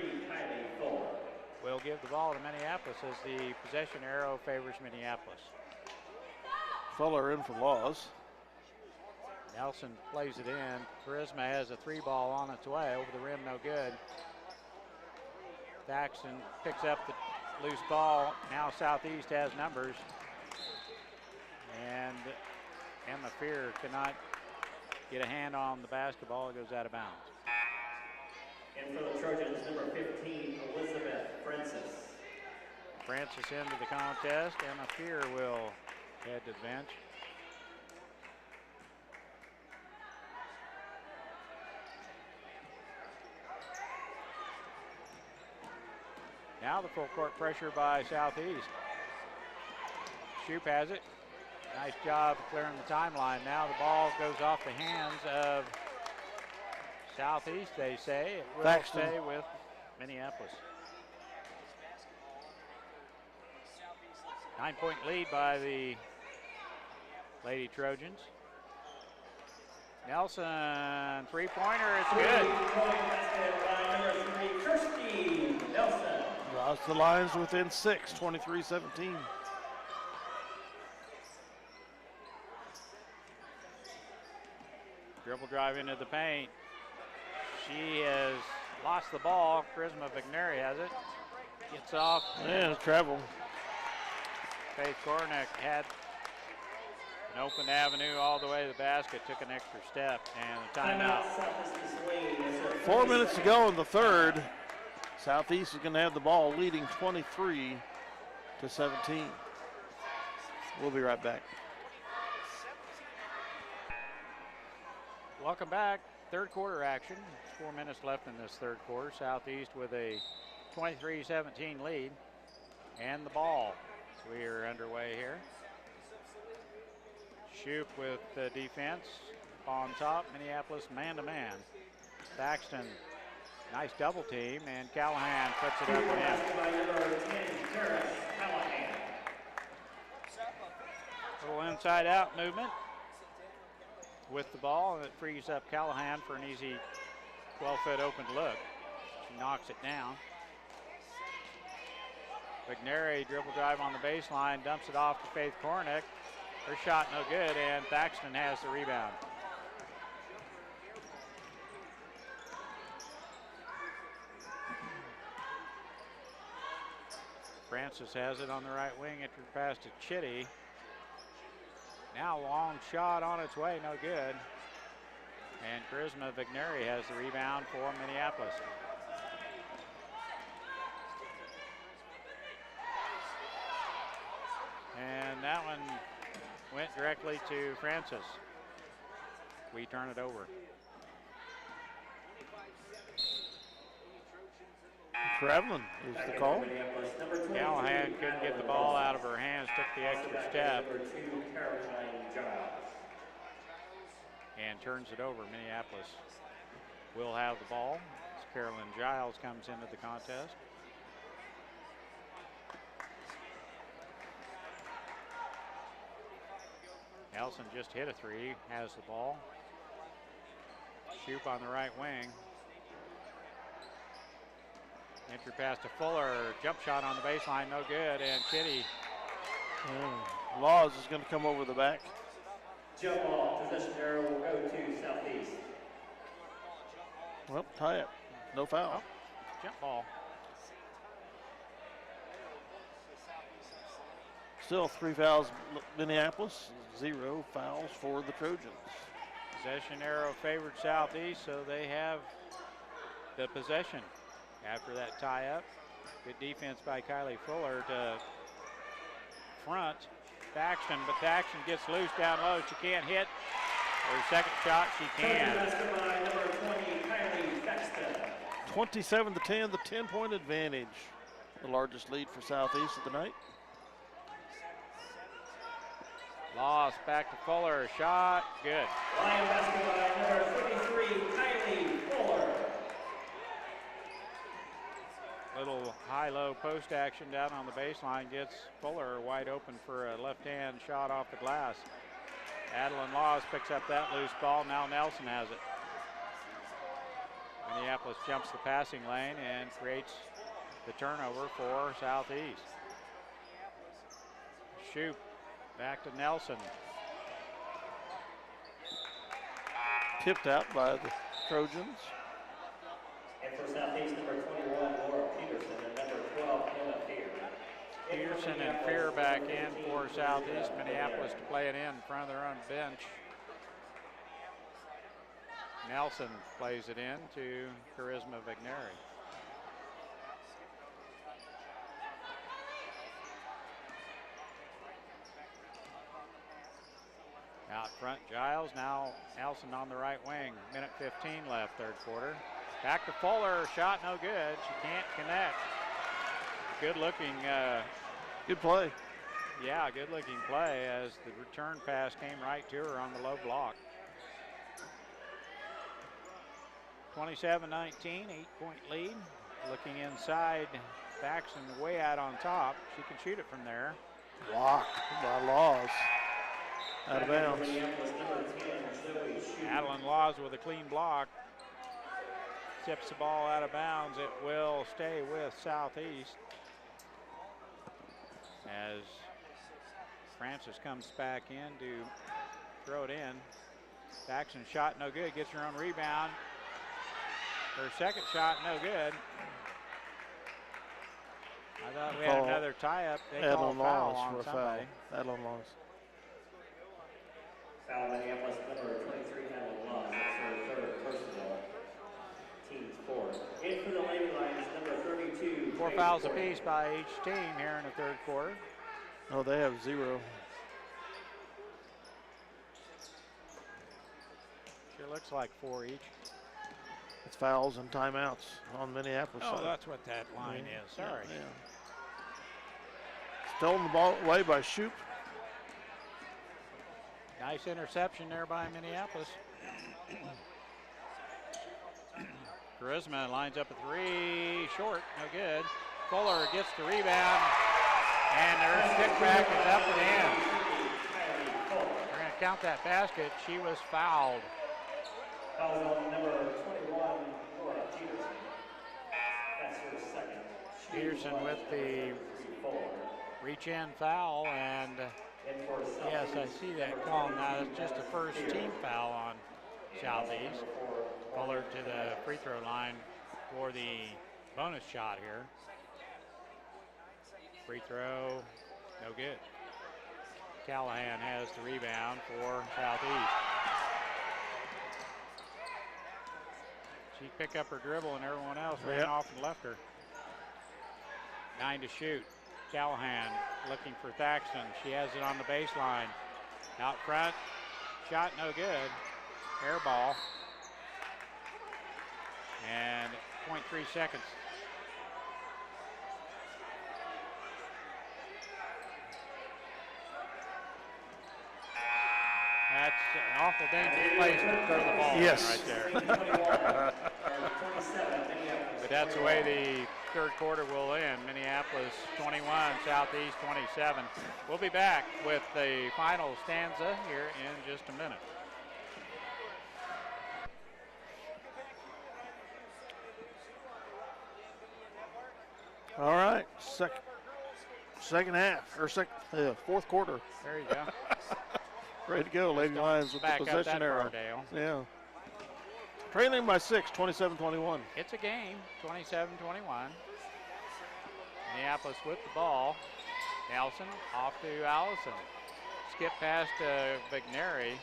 will give the ball to Minneapolis as the possession arrow favors Minneapolis. Fuller in for Laws. Nelson plays it in. Charisma has a 3-ball on its way. Over the rim, no good. Thaxton picks up the loose ball. Now Southeast has numbers. And Emma Fear cannot get a hand on the basketball. It goes out of bounds. And for the Trojans, number 15, Elizabeth Francis. Francis into the contest. Emma Fear will head to the bench. Now the full court pressure by Southeast. Shoup has it. Nice job clearing the timeline. Now the ball goes off the hands of Southeast, they say. It will stay with Minneapolis. 9-point lead by the Lady Trojans. Nelson, three-pointer, it's good. By number 3, Kirsty Nelson. Draws the lines within 6, 23-17. Dribble drive into the paint. She has lost the ball. Charisma Vigneri has it. Gets off. And travel. Faith Kornick had an open avenue all the way to the basket, took an extra step, and a timeout. 4 minutes to go in the third. Southeast is going to have the ball, leading 23-17. We'll be right back. Welcome back. Third quarter action. 4 minutes left in this third quarter. Southeast with a 23-17 lead. And the ball. So we are underway here. Shoup with the defense. On top, Minneapolis man-to-man. Thaxton, nice double team, and Callahan puts it up and in. Little inside-out movement with the ball, and it frees up Callahan for an easy 12-foot open look. She knocks it down. Vigneri dribble drive on the baseline, dumps it off to Faith Kornick. Her shot no good, and Thaxton has the rebound. Francis has it on the right wing, entered pass to Chitty. Now long shot on its way, no good. And Charisma Vigneri has the rebound for Minneapolis. And that one went directly to Francis. We turn it over. Traveling is the call. Callahan couldn't get the ball out of her hands, took the extra step. And turns it over. Minneapolis will have the ball as Carolyn Giles comes into the contest. Nelson just hit a three, has the ball. Shoup on the right wing. Entry pass to Fuller, jump shot on the baseline, no good, and Chitty. Laws is going to come over the back. Jump ball, possession arrow will go to Southeast. Well, tie it, no foul. Oh, jump ball. Still 3 fouls Minneapolis, 0 fouls for the Trojans. Possession arrow favored Southeast, so they have the possession after that tie-up. Good defense by Kylie Fuller to front Thaxton, but Thaxton gets loose down low. She can't hit. Her second shot, she can. 27-10, the 10-point advantage. The largest lead for Southeast of the night. Lost, back to Fuller, shot, good. Lion basket by number 23, Kylie Fuller. Little high-low post action down on the baseline gets Fuller wide open for a left-hand shot off the glass. Adeline Laws picks up that loose ball. Now Nelson has it. Minneapolis jumps the passing lane and creates the turnover for Southeast. Shoop back to Nelson. Tipped out by the Trojans. And for Southeast, number 21, Laura Peterson, and number 12, Emma Fear. Peterson and Fear back in for Southeast. Minneapolis to play it in front of their own bench. Nelson plays it in to Charisma Vigneri. Out front, Giles. Now Nelson on the right wing. Minute 15 left, third quarter. Back to Fuller. Shot no good. She can't connect. Good looking. Good play. Yeah, good looking play as the return pass came right to her on the low block. 27-19, 8-point lead. Looking inside, Thaxton way out on top. She can shoot it from there. Blocked by Laws. Out of bounds. Adeline Laws with a clean block. Tips the ball out of bounds. It will stay with Southeast as Francis comes back in to throw it in. Thaxton shot no good, gets her own rebound. Her second shot no good. I thought we had another tie-up. They call a foul on somebody. Adeline Laws. Foul Minneapolis, number 23, Adeline Laws. That's her third personal. Team's fourth. In for the Lady Lions, number 32. 4 fouls apiece by each team here in the third quarter. Oh, they have 0. Sure looks like 4 each. It's fouls and timeouts on Minneapolis. Oh, side. that's what that line is. Sorry. Yeah. Stolen the ball away by Shoop. Nice interception there by Minneapolis. Charisma lines up a 3, short, no good. Fuller gets the rebound, and her stick back is up and in. We're going to count that basket. She was fouled. Foul on number 21, Laura Peterson. That's her second. Peterson with the reach-in foul, and yes, I see that call now. It's just the first team foul on Southeast. Fuller to the free throw line for the bonus shot here. Free throw, no good. Callahan has the rebound for Southeast. She picked up her dribble and everyone else ran off and left her. 9 to shoot. Callahan looking for Thaxton. She has it on the baseline. Out front, shot no good. Air ball. And 0.3 seconds. That's an awful dangerous place to throw the ball right there. But that's the way the third quarter will end. Minneapolis 21, Southeast 27. We'll be back with the final stanza here in just a minute. All right, second half, or fourth quarter. There you go. Ready to go, Lady Lions with the possession arrow. Yeah. Trailing by 6, 27-21. It's a game, 27-21. Minneapolis with the ball. Nelson off to Allison. Skip past Vigneri.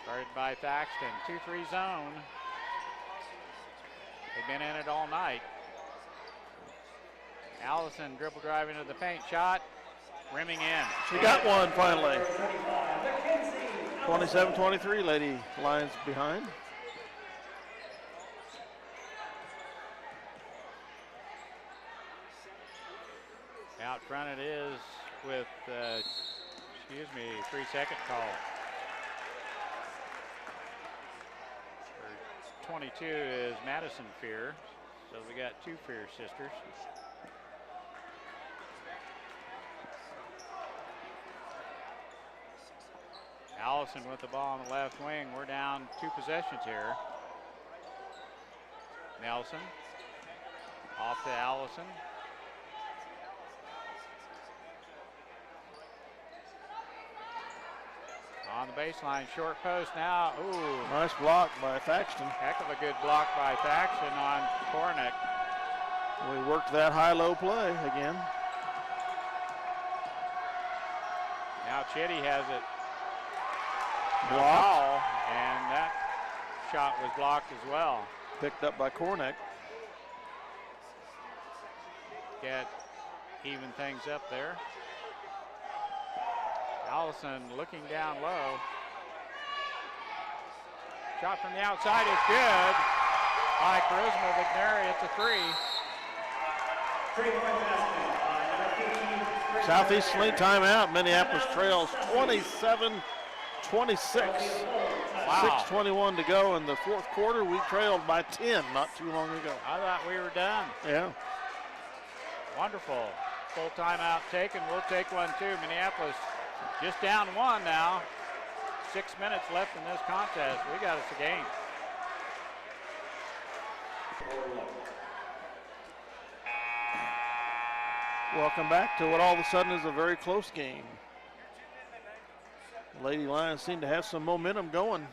Guarded by Thaxton. 2-3 zone. They've been in it all night. Allison dribble drive into the paint, shot, rimming in. She got one finally. 27-23, Lady Lions behind. Out front it is with excuse me, 3-second call. For 22 is Madison Fear. So we got 2 Fear sisters. Allison with the ball on the left wing. We're down 2 possessions here. Nelson off to Allison. On the baseline, short post now. Ooh. Nice block by Thaxton. Heck of a good block by Thaxton on Kornick. We worked that high-low play again. Now Chitty has it Blocked. and that shot was blocked as well. Picked up by Kornick. Get even things up there. Allison looking down low. Shot from the outside is good by Charisma Vigneri. It's a 3. 3-point basket by number 15. Southeast Saline timeout. Minneapolis trails 27-26. Wow. 6:21 to go in the fourth quarter. We trailed by 10 not too long ago. I thought we were done. Yeah. Wonderful. Full timeout taken. We'll take one too. Minneapolis just down 1 now. 6 minutes left in this contest. We got us a game. Welcome back to what all of a sudden is a very close game. The Lady Lions seem to have some momentum going.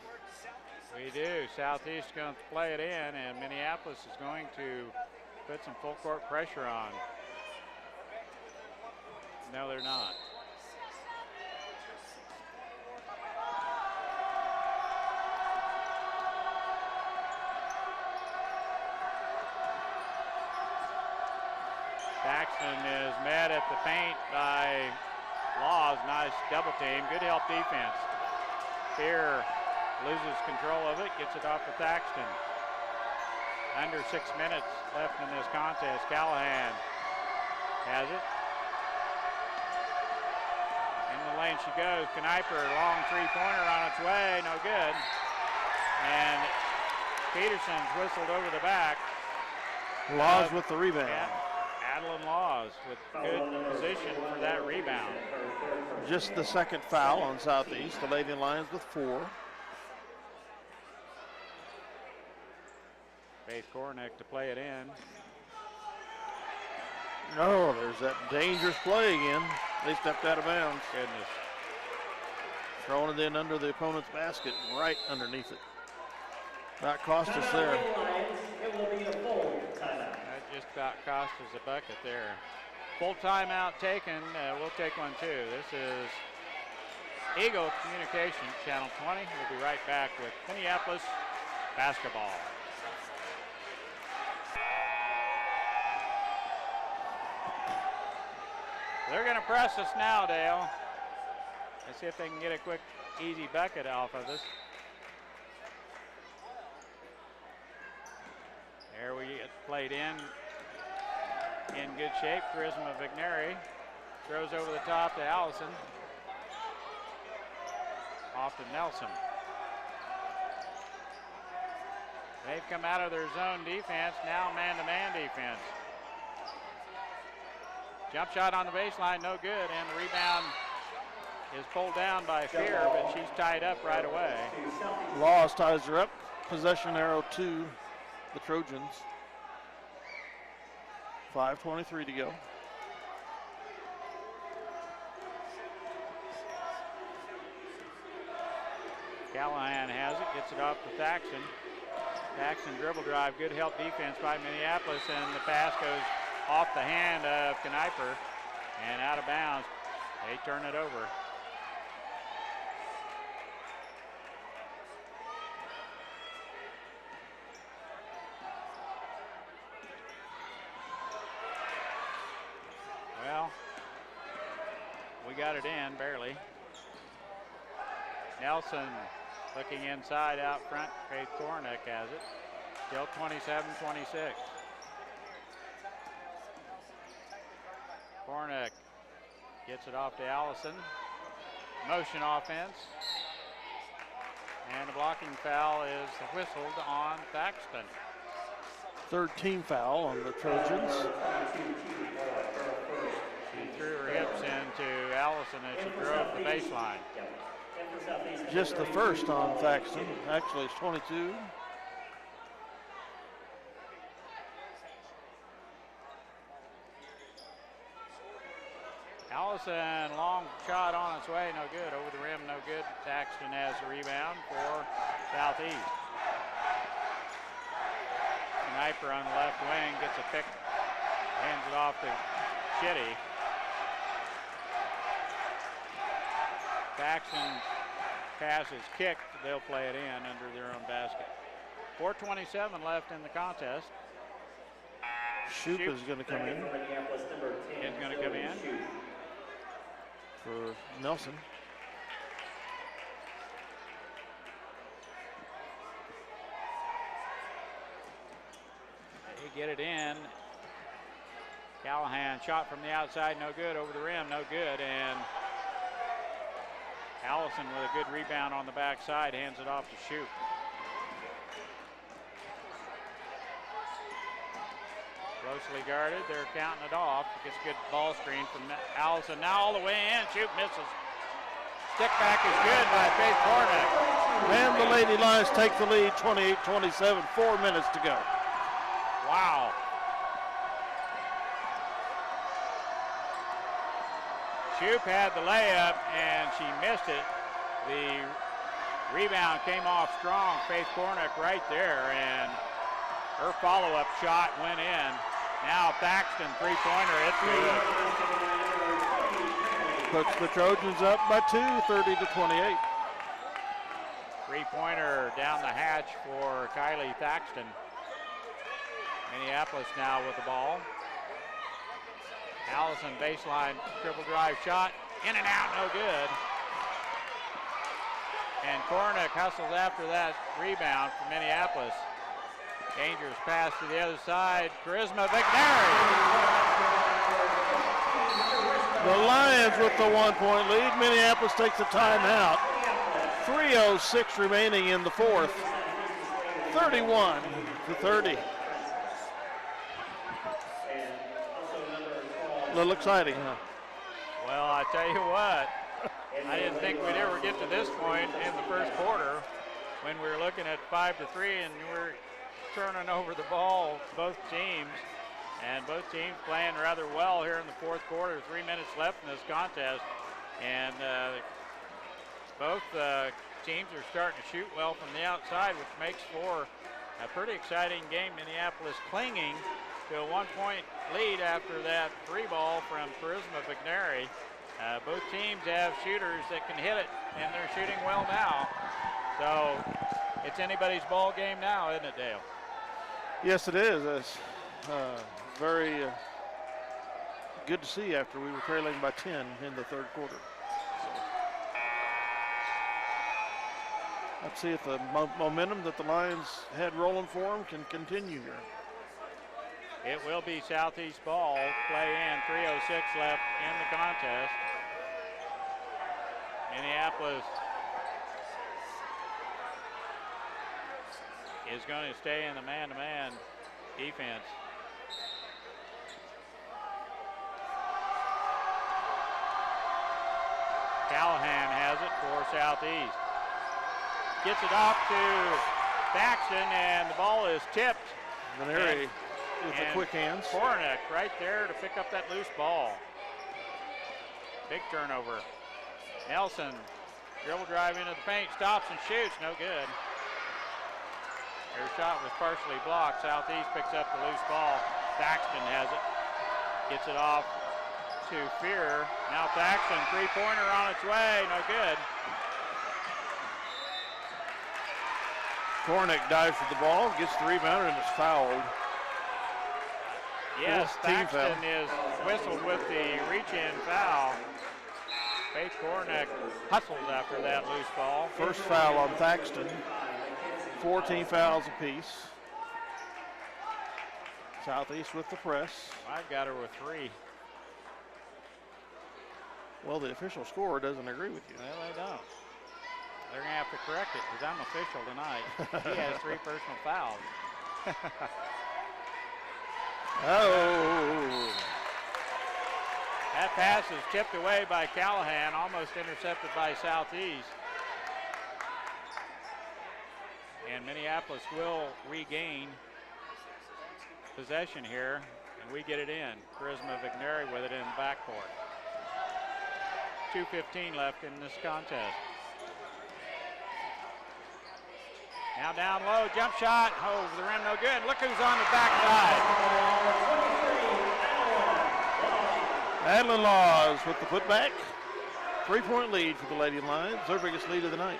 We do. Southeast is going to play it in, and Minneapolis is going to put some full court pressure on. No, they're not. Thaxton is met at the paint by Laws. Nice double team. Good help defense. Fear loses control of it, gets it off to Thaxton. Under 6 minutes left in this contest. Callahan has it. In the lane she goes. Kniper, long 3-pointer on its way. No good. And Peterson's whistled over the back. Laws with the rebound. Yeah. Adeline Laws with good position for that rebound. Just the second foul on Southeast. The Lady Lions with 4. Faith Kornick to play it in. No, there's that dangerous play again. They stepped out of bounds. Goodness. Throwing it in under the opponent's basket, right underneath it. That cost us there. It will be a full timeout. That just about cost us a bucket there. Full timeout taken. We'll take one too. This is Eagle Communication, Channel 20. We'll be right back with Minneapolis basketball. They're going to press us now, Dale. Let's see if they can get a quick, easy bucket off of us. There we get played in good shape. Charisma Vigneri throws over the top to Allison. Off to Nelson. They've come out of their zone defense, now man-to-man defense. Jump shot on the baseline, no good, and the rebound is pulled down by Fear, but she's tied up right away. Laws ties her up. Possession arrow to the Trojans. 5:23 to go. Callahan has it, gets it off to Thaxton. Thaxton dribble drive, good help defense by Minneapolis, and the pass goes off the hand of Kniper and out of bounds. They turn it over. Well, we got it in barely. Nelson looking inside out front. Faith Kornick has it. Still 27-26. Kornick gets it off to Allison. motion offense. And a blocking foul is whistled on Thaxton. Third team foul on the Trojans. She threw her hips into Allison as she drove the baseline. Just the first on Thaxton. Actually, it's 22. Allison, long shot on its way, no good. Over the rim, no good. Thaxton has a rebound for Southeast. Sniper on the left wing gets a pick, hands it off to Chitty. Thaxton pass is kicked. They'll play it in under their own basket. 4:27 left in the contest. Shoop is going to come in. Is going to come in for Nelson. They get it in. Callahan shot from the outside, no good. Over the rim, no good. And Allison with a good rebound on the backside, hands it off to Shoop. Closely guarded, they're counting it off. Gets a good ball screen from Allison. Now all the way in, Shoop misses. Stick back is good by Faith Cornick. And the Lady Lions take the lead, 28-27, 4 minutes to go. Wow. Shoop had the layup and she missed it. The rebound came off strong. Faith Cornick right there, and her follow-up shot went in. Now Thaxton, three-pointer, it's good. Puts the Trojans up by 2, 30-28. Three-pointer down the hatch for Kylie Thaxton. Minneapolis now with the ball. Allison baseline dribble drive shot, in and out, no good. And Cornick hustles after that rebound from Minneapolis. Dangerous pass to the other side. Charisma Vigneri. The Lions with the 1-point lead. Minneapolis takes a timeout. 3:06 remaining in the fourth. 31-30. A little exciting, huh? Well, I tell you what, I didn't think we'd ever get to this point in the first quarter when we were looking at 5-3 and we're turning over the ball, both teams, and both teams playing rather well here in the fourth quarter. 3 minutes left in this contest, and both teams are starting to shoot well from the outside, which makes for a pretty exciting game. Minneapolis clinging to a 1-point lead after that three ball from Charisma Vigneri. Both teams have shooters that can hit it, and they're shooting well now. So it's anybody's ball game now, isn't it, Dale? Yes, it is. It's very good to see after we were trailing by 10 in the third quarter. Let's see if the momentum that the Lions had rolling for them can continue here. It will be Southeast ball. Play in, 3:06 left in the contest. Minneapolis is going to stay in the man-to-man defense. Callahan has it for Southeast. Gets it off to Thaxton, and the ball is tipped. Vigneri with the quick hands. Cornick right there to pick up that loose ball. Big turnover. Nelson, dribble drive into the paint, stops and shoots, no good. Their shot was partially blocked. Southeast picks up the loose ball. Thaxton has it. Gets it off to Fear. Now Thaxton, three-pointer on its way, no good. Cornick dives for the ball, gets the rebound, and it's fouled. Yes, Thaxton is whistled with the reach-in foul. Faith Cornick hustles after that loose ball. First foul on Thaxton. 14 fouls apiece. Southeast with the press. I've got her with 3. Well, the official scorer doesn't agree with you. Well, they don't. They're going to have to correct it because I'm official tonight. He has 3 personal fouls. Oh. That pass is tipped away by Callahan, almost intercepted by Southeast. And Minneapolis will regain possession here, and we get it in. Charisma Vigneri with it in the backcourt. 2:15 left in this contest. Now down low, jump shot, over the rim, no good. Look who's on the backside. Adeline Laws with the putback. 3-point lead for the Lady Lions, their biggest lead of the night.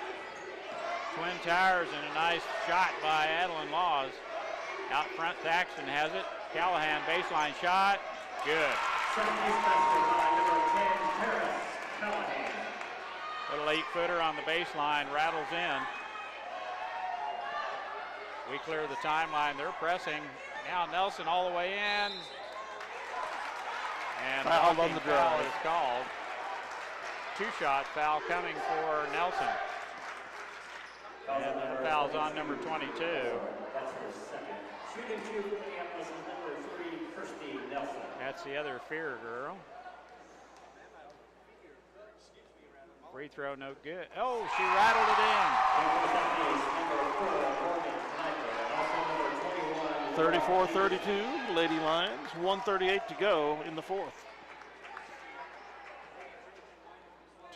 Twin Towers and a nice shot by Adeline Laws. Out front, Thaxton has it. Callahan, baseline shot, good. Little 8-footer on the baseline, rattles in. We clear the timeline, they're pressing. Now Nelson all the way in. And foul on the foul drive is called. 2-shot foul coming for Nelson. And the foul's on number 22. That's her second. Shooting 2 for Minneapolis is number 3, Kirsty Nelson. That's the other Fear girl. Free throw, no good. Oh, she rattled it in. 34-32, Lady Lions, 1:38 to go in the fourth.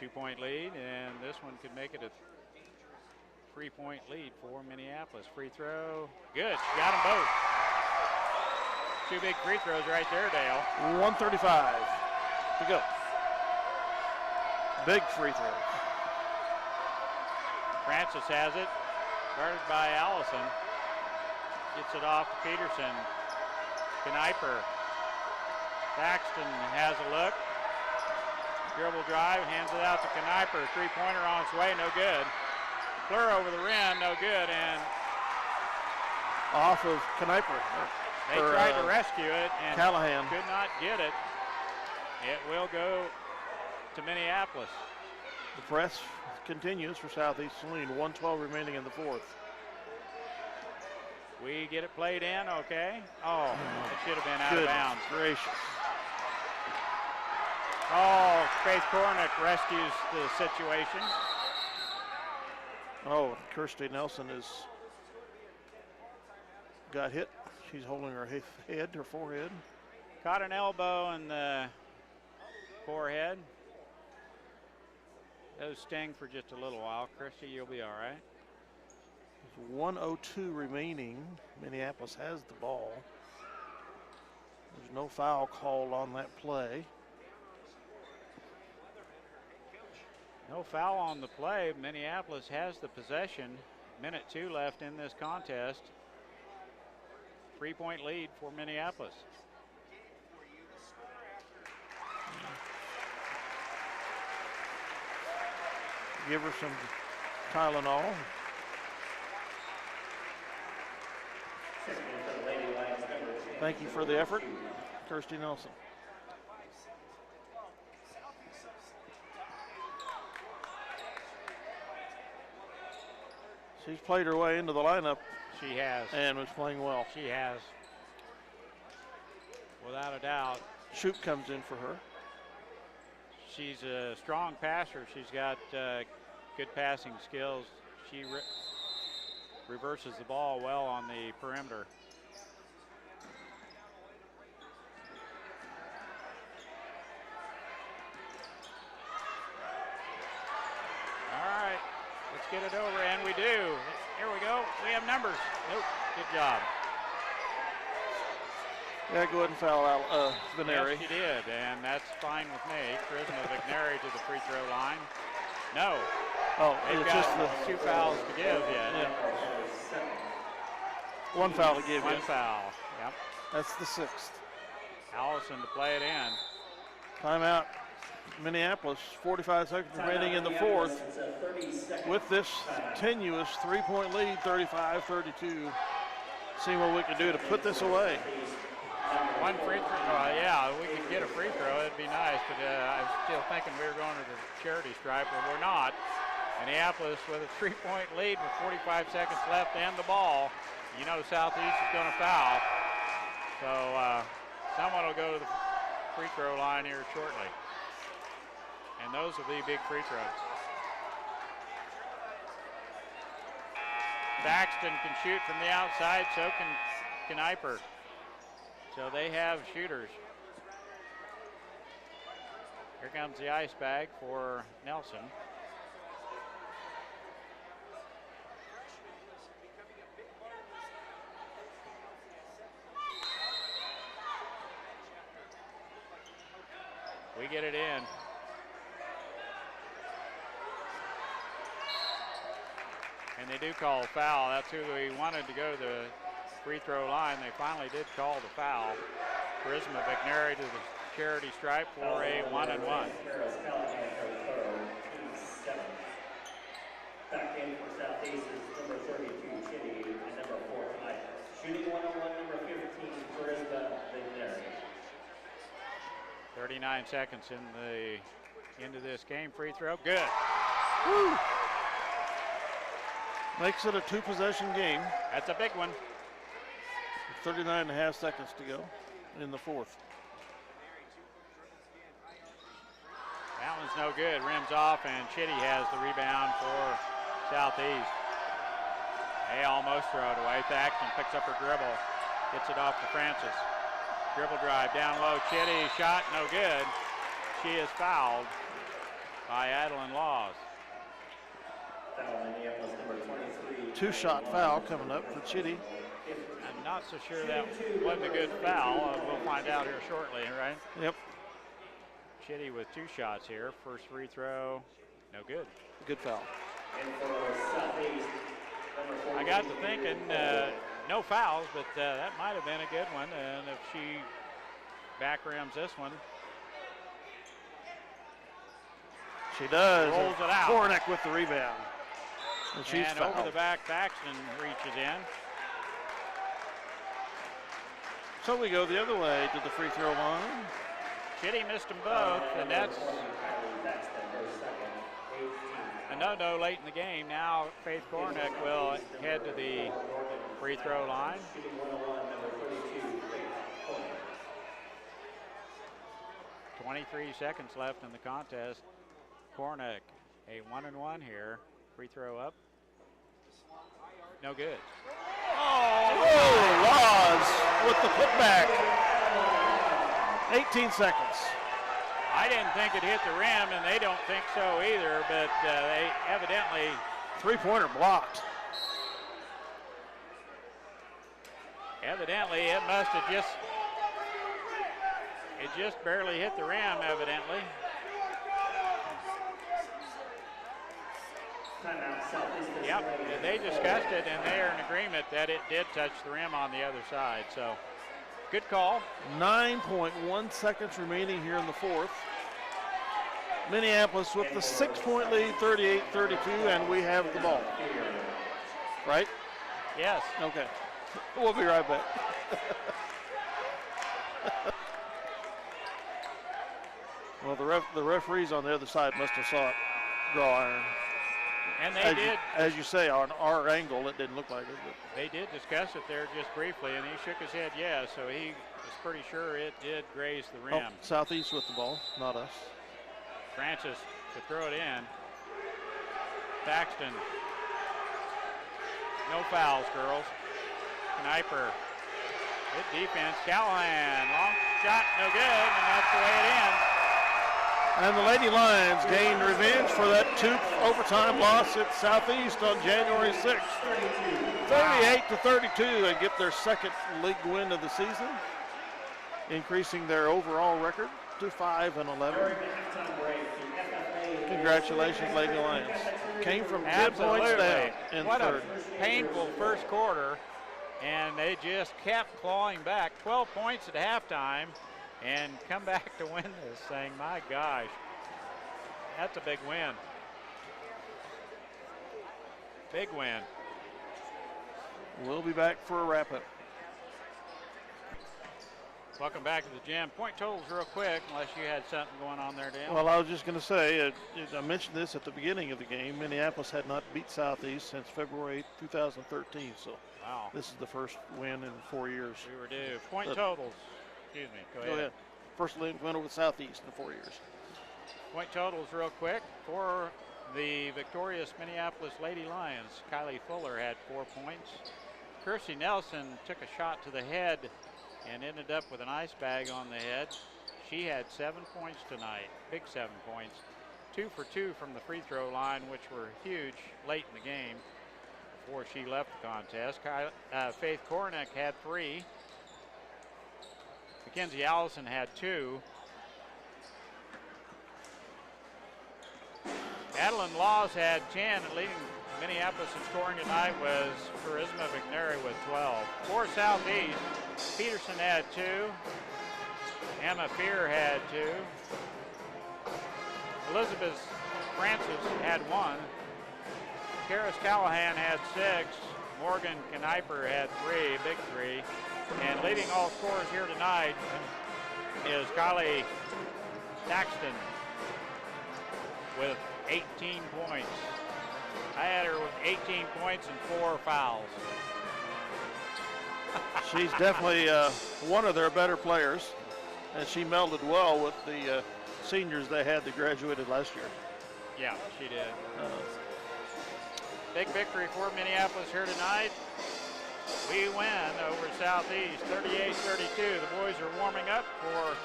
2-point lead, and this one could make it a 3-point lead for Minneapolis. Free throw, good, she got them both. 2 big free throws right there, Dale. 1:35 to go. Big free throws. Francis has it, guarded by Allison. Gets it off to Peterson. Kniper. Thaxton has a look. Dribble drive, hands it out to Kniper. 3-pointer on its way, no good. Fleur over the rim, no good, and off of Kniper. they tried to rescue it and Callahan could not get it. It will go to Minneapolis. The press continues for Southeast Saline. 1:12 remaining in the fourth. We get it played in, okay. Oh, it should have been out Goodness of bounds. gracious. Oh, Faith Kornick rescues the situation. Oh, Kirsty Nelson got hit. She's holding her head, her forehead. Caught an elbow in the forehead. Those sting for just a little while. Christy, you'll be all right. 1:02 remaining. Minneapolis has the ball. There's no foul called on that play. No foul on the play. Minneapolis has the possession. 1:02 left in this contest. 3-point lead for Minneapolis. Give her some Tylenol. Thank you for the effort, Kirsty Nelson. She's played her way into the lineup She has. and was playing well. She has. Without a doubt. Shoot comes in for her. She's a strong passer. She's got good passing skills. She reverses the ball well on the perimeter. All right, let's get it over, and we do. Here we go. We have numbers. Nope. Good job. Yeah, go ahead and foul out Vigneri. Yes, she did, and that's fine with me. Charisma Vigneri to the free throw line. No. Oh, They've it's got just the 2 fouls to give yet. yeah. One foul to give One you. foul. Yep. That's the 6th. Allison to play it in. Timeout. Minneapolis, 45 seconds remaining in the fourth. With this tenuous 3-point lead, 35-32. See what we can do to put this away. One free throw. Yeah, we could get a free throw. It'd be nice, but I was still thinking we were going to the charity stripe, but we're not. Minneapolis with a 3-point lead with 45 seconds left and the ball. You know Southeast is going to foul. So someone will go to the free throw line here shortly. And those will be big free throws. Thaxton can shoot from the outside, so can Kniper. So they have shooters. Here comes the ice bag for Nelson. We get it in. And they do call a foul. That's who we wanted to go to the free throw line. They finally did call the foul. Charisma Vigneri to the charity stripe for a 1-and-1. Back in for Southeast is number 32, Chitty, and number 4, Kniper. Shooting 101, number 15, Charisma Vigneri. 39 seconds into this game. Free throw, good. Woo. Makes it a 2-possession game. That's a big one. 39.5 seconds to go in the fourth. That one's no good. Rims off, and Chitty has the rebound for Southeast. They almost throw it away. Thaxton picks up her dribble, gets it off to Francis. Dribble drive down low. Chitty shot, no good. She is fouled by Adeline Laws. Two-shot foul coming up for Chitty. I'm not so sure that wasn't a good foul. We'll find out here shortly, right? Yep. Chitty with 2 shots here. First free throw, no good. Good foul. I got to thinking, no fouls, but that might have been a good one. And if she back rims this one. She does. Rolls it out. Kornick with the rebound. And she's fouled. Over the back, Thaxton reaches in. So we go the other way to the free throw line. Chitty missed them both, and that's a no-no late in the game. Now Faith Kornick will head to the free throw line. 23 seconds left in the contest. Kornick, a 1-and-1 here. Free throw up. No good. Oh, Laws with the putback. 18 seconds. I didn't think it hit the rim, and they don't think so either, but they evidently... Three-pointer blocked. Evidently, it must have just... It just barely hit the rim, evidently. Yep, they discussed it, and they are in agreement that it did touch the rim on the other side. So, good call. 9.1 seconds remaining here in the fourth. Minneapolis with the 6-point lead, 38-32, and we have the ball. Right? Yes. Okay. We'll be right back. Well, the referees on the other side must have saw it draw iron. And they did. As you say, on our angle, it didn't look like it. But they did discuss it there just briefly, and he shook his head yes, so he was pretty sure it did graze the rim. Oh, Southeast with the ball, not us. Francis to throw it in. Thaxton. No fouls, girls. Kniper. Good defense. Callahan. Long shot, no good, and that's the way it ends. And the Lady Lions gained revenge for that 2 overtime loss at Southeast on January 6th. 38-32, and get their second league win of the season, increasing their overall record to 5-11. Congratulations, Lady Lions. Came from 10 points down in what third. A painful first quarter, and they just kept clawing back. 12 points at halftime. And come back to win this thing. My gosh, that's a big win. Big win. We'll be back for a wrap-up. Welcome back to the gym. Point totals real quick, unless you had something going on there, Dan. Well, I was just going to say, I mentioned this at the beginning of the game. Minneapolis had not beat Southeast since February 2013. So Wow. this is the first win in 4 years. We were due. Point totals. Excuse me. Go ahead. First win over Southeast in 4 years. Point totals real quick. For the victorious Minneapolis Lady Lions, Kylie Fuller had 4 points. Kirstie Nelson took a shot to the head and ended up with an ice bag on the head. She had 7 points tonight, big 7 points. 2 for 2 from the free throw line, which were huge late in the game before she left the contest. Faith Kornick had 3. Mackenzie Allison had 2. Adeline Laws had 10, and leading Minneapolis in scoring tonight was Charisma McNary with 12. For Southeast, Peterson had 2. Emma Fear had 2. Elizabeth Francis had 1. Karis Callahan had 6. Morgan Kniper had 3, big 3. And leading all scorers here tonight is Kylie Daxton with 18 points. I had her with 18 points and 4 fouls. She's definitely one of their better players, and she melded well with the seniors they had that graduated last year. Yeah, she did. Big victory for Minneapolis here tonight. We win over Southeast 38-32. The boys are warming up for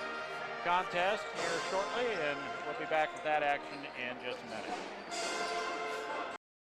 contest here shortly, and we'll be back with that action in just a minute.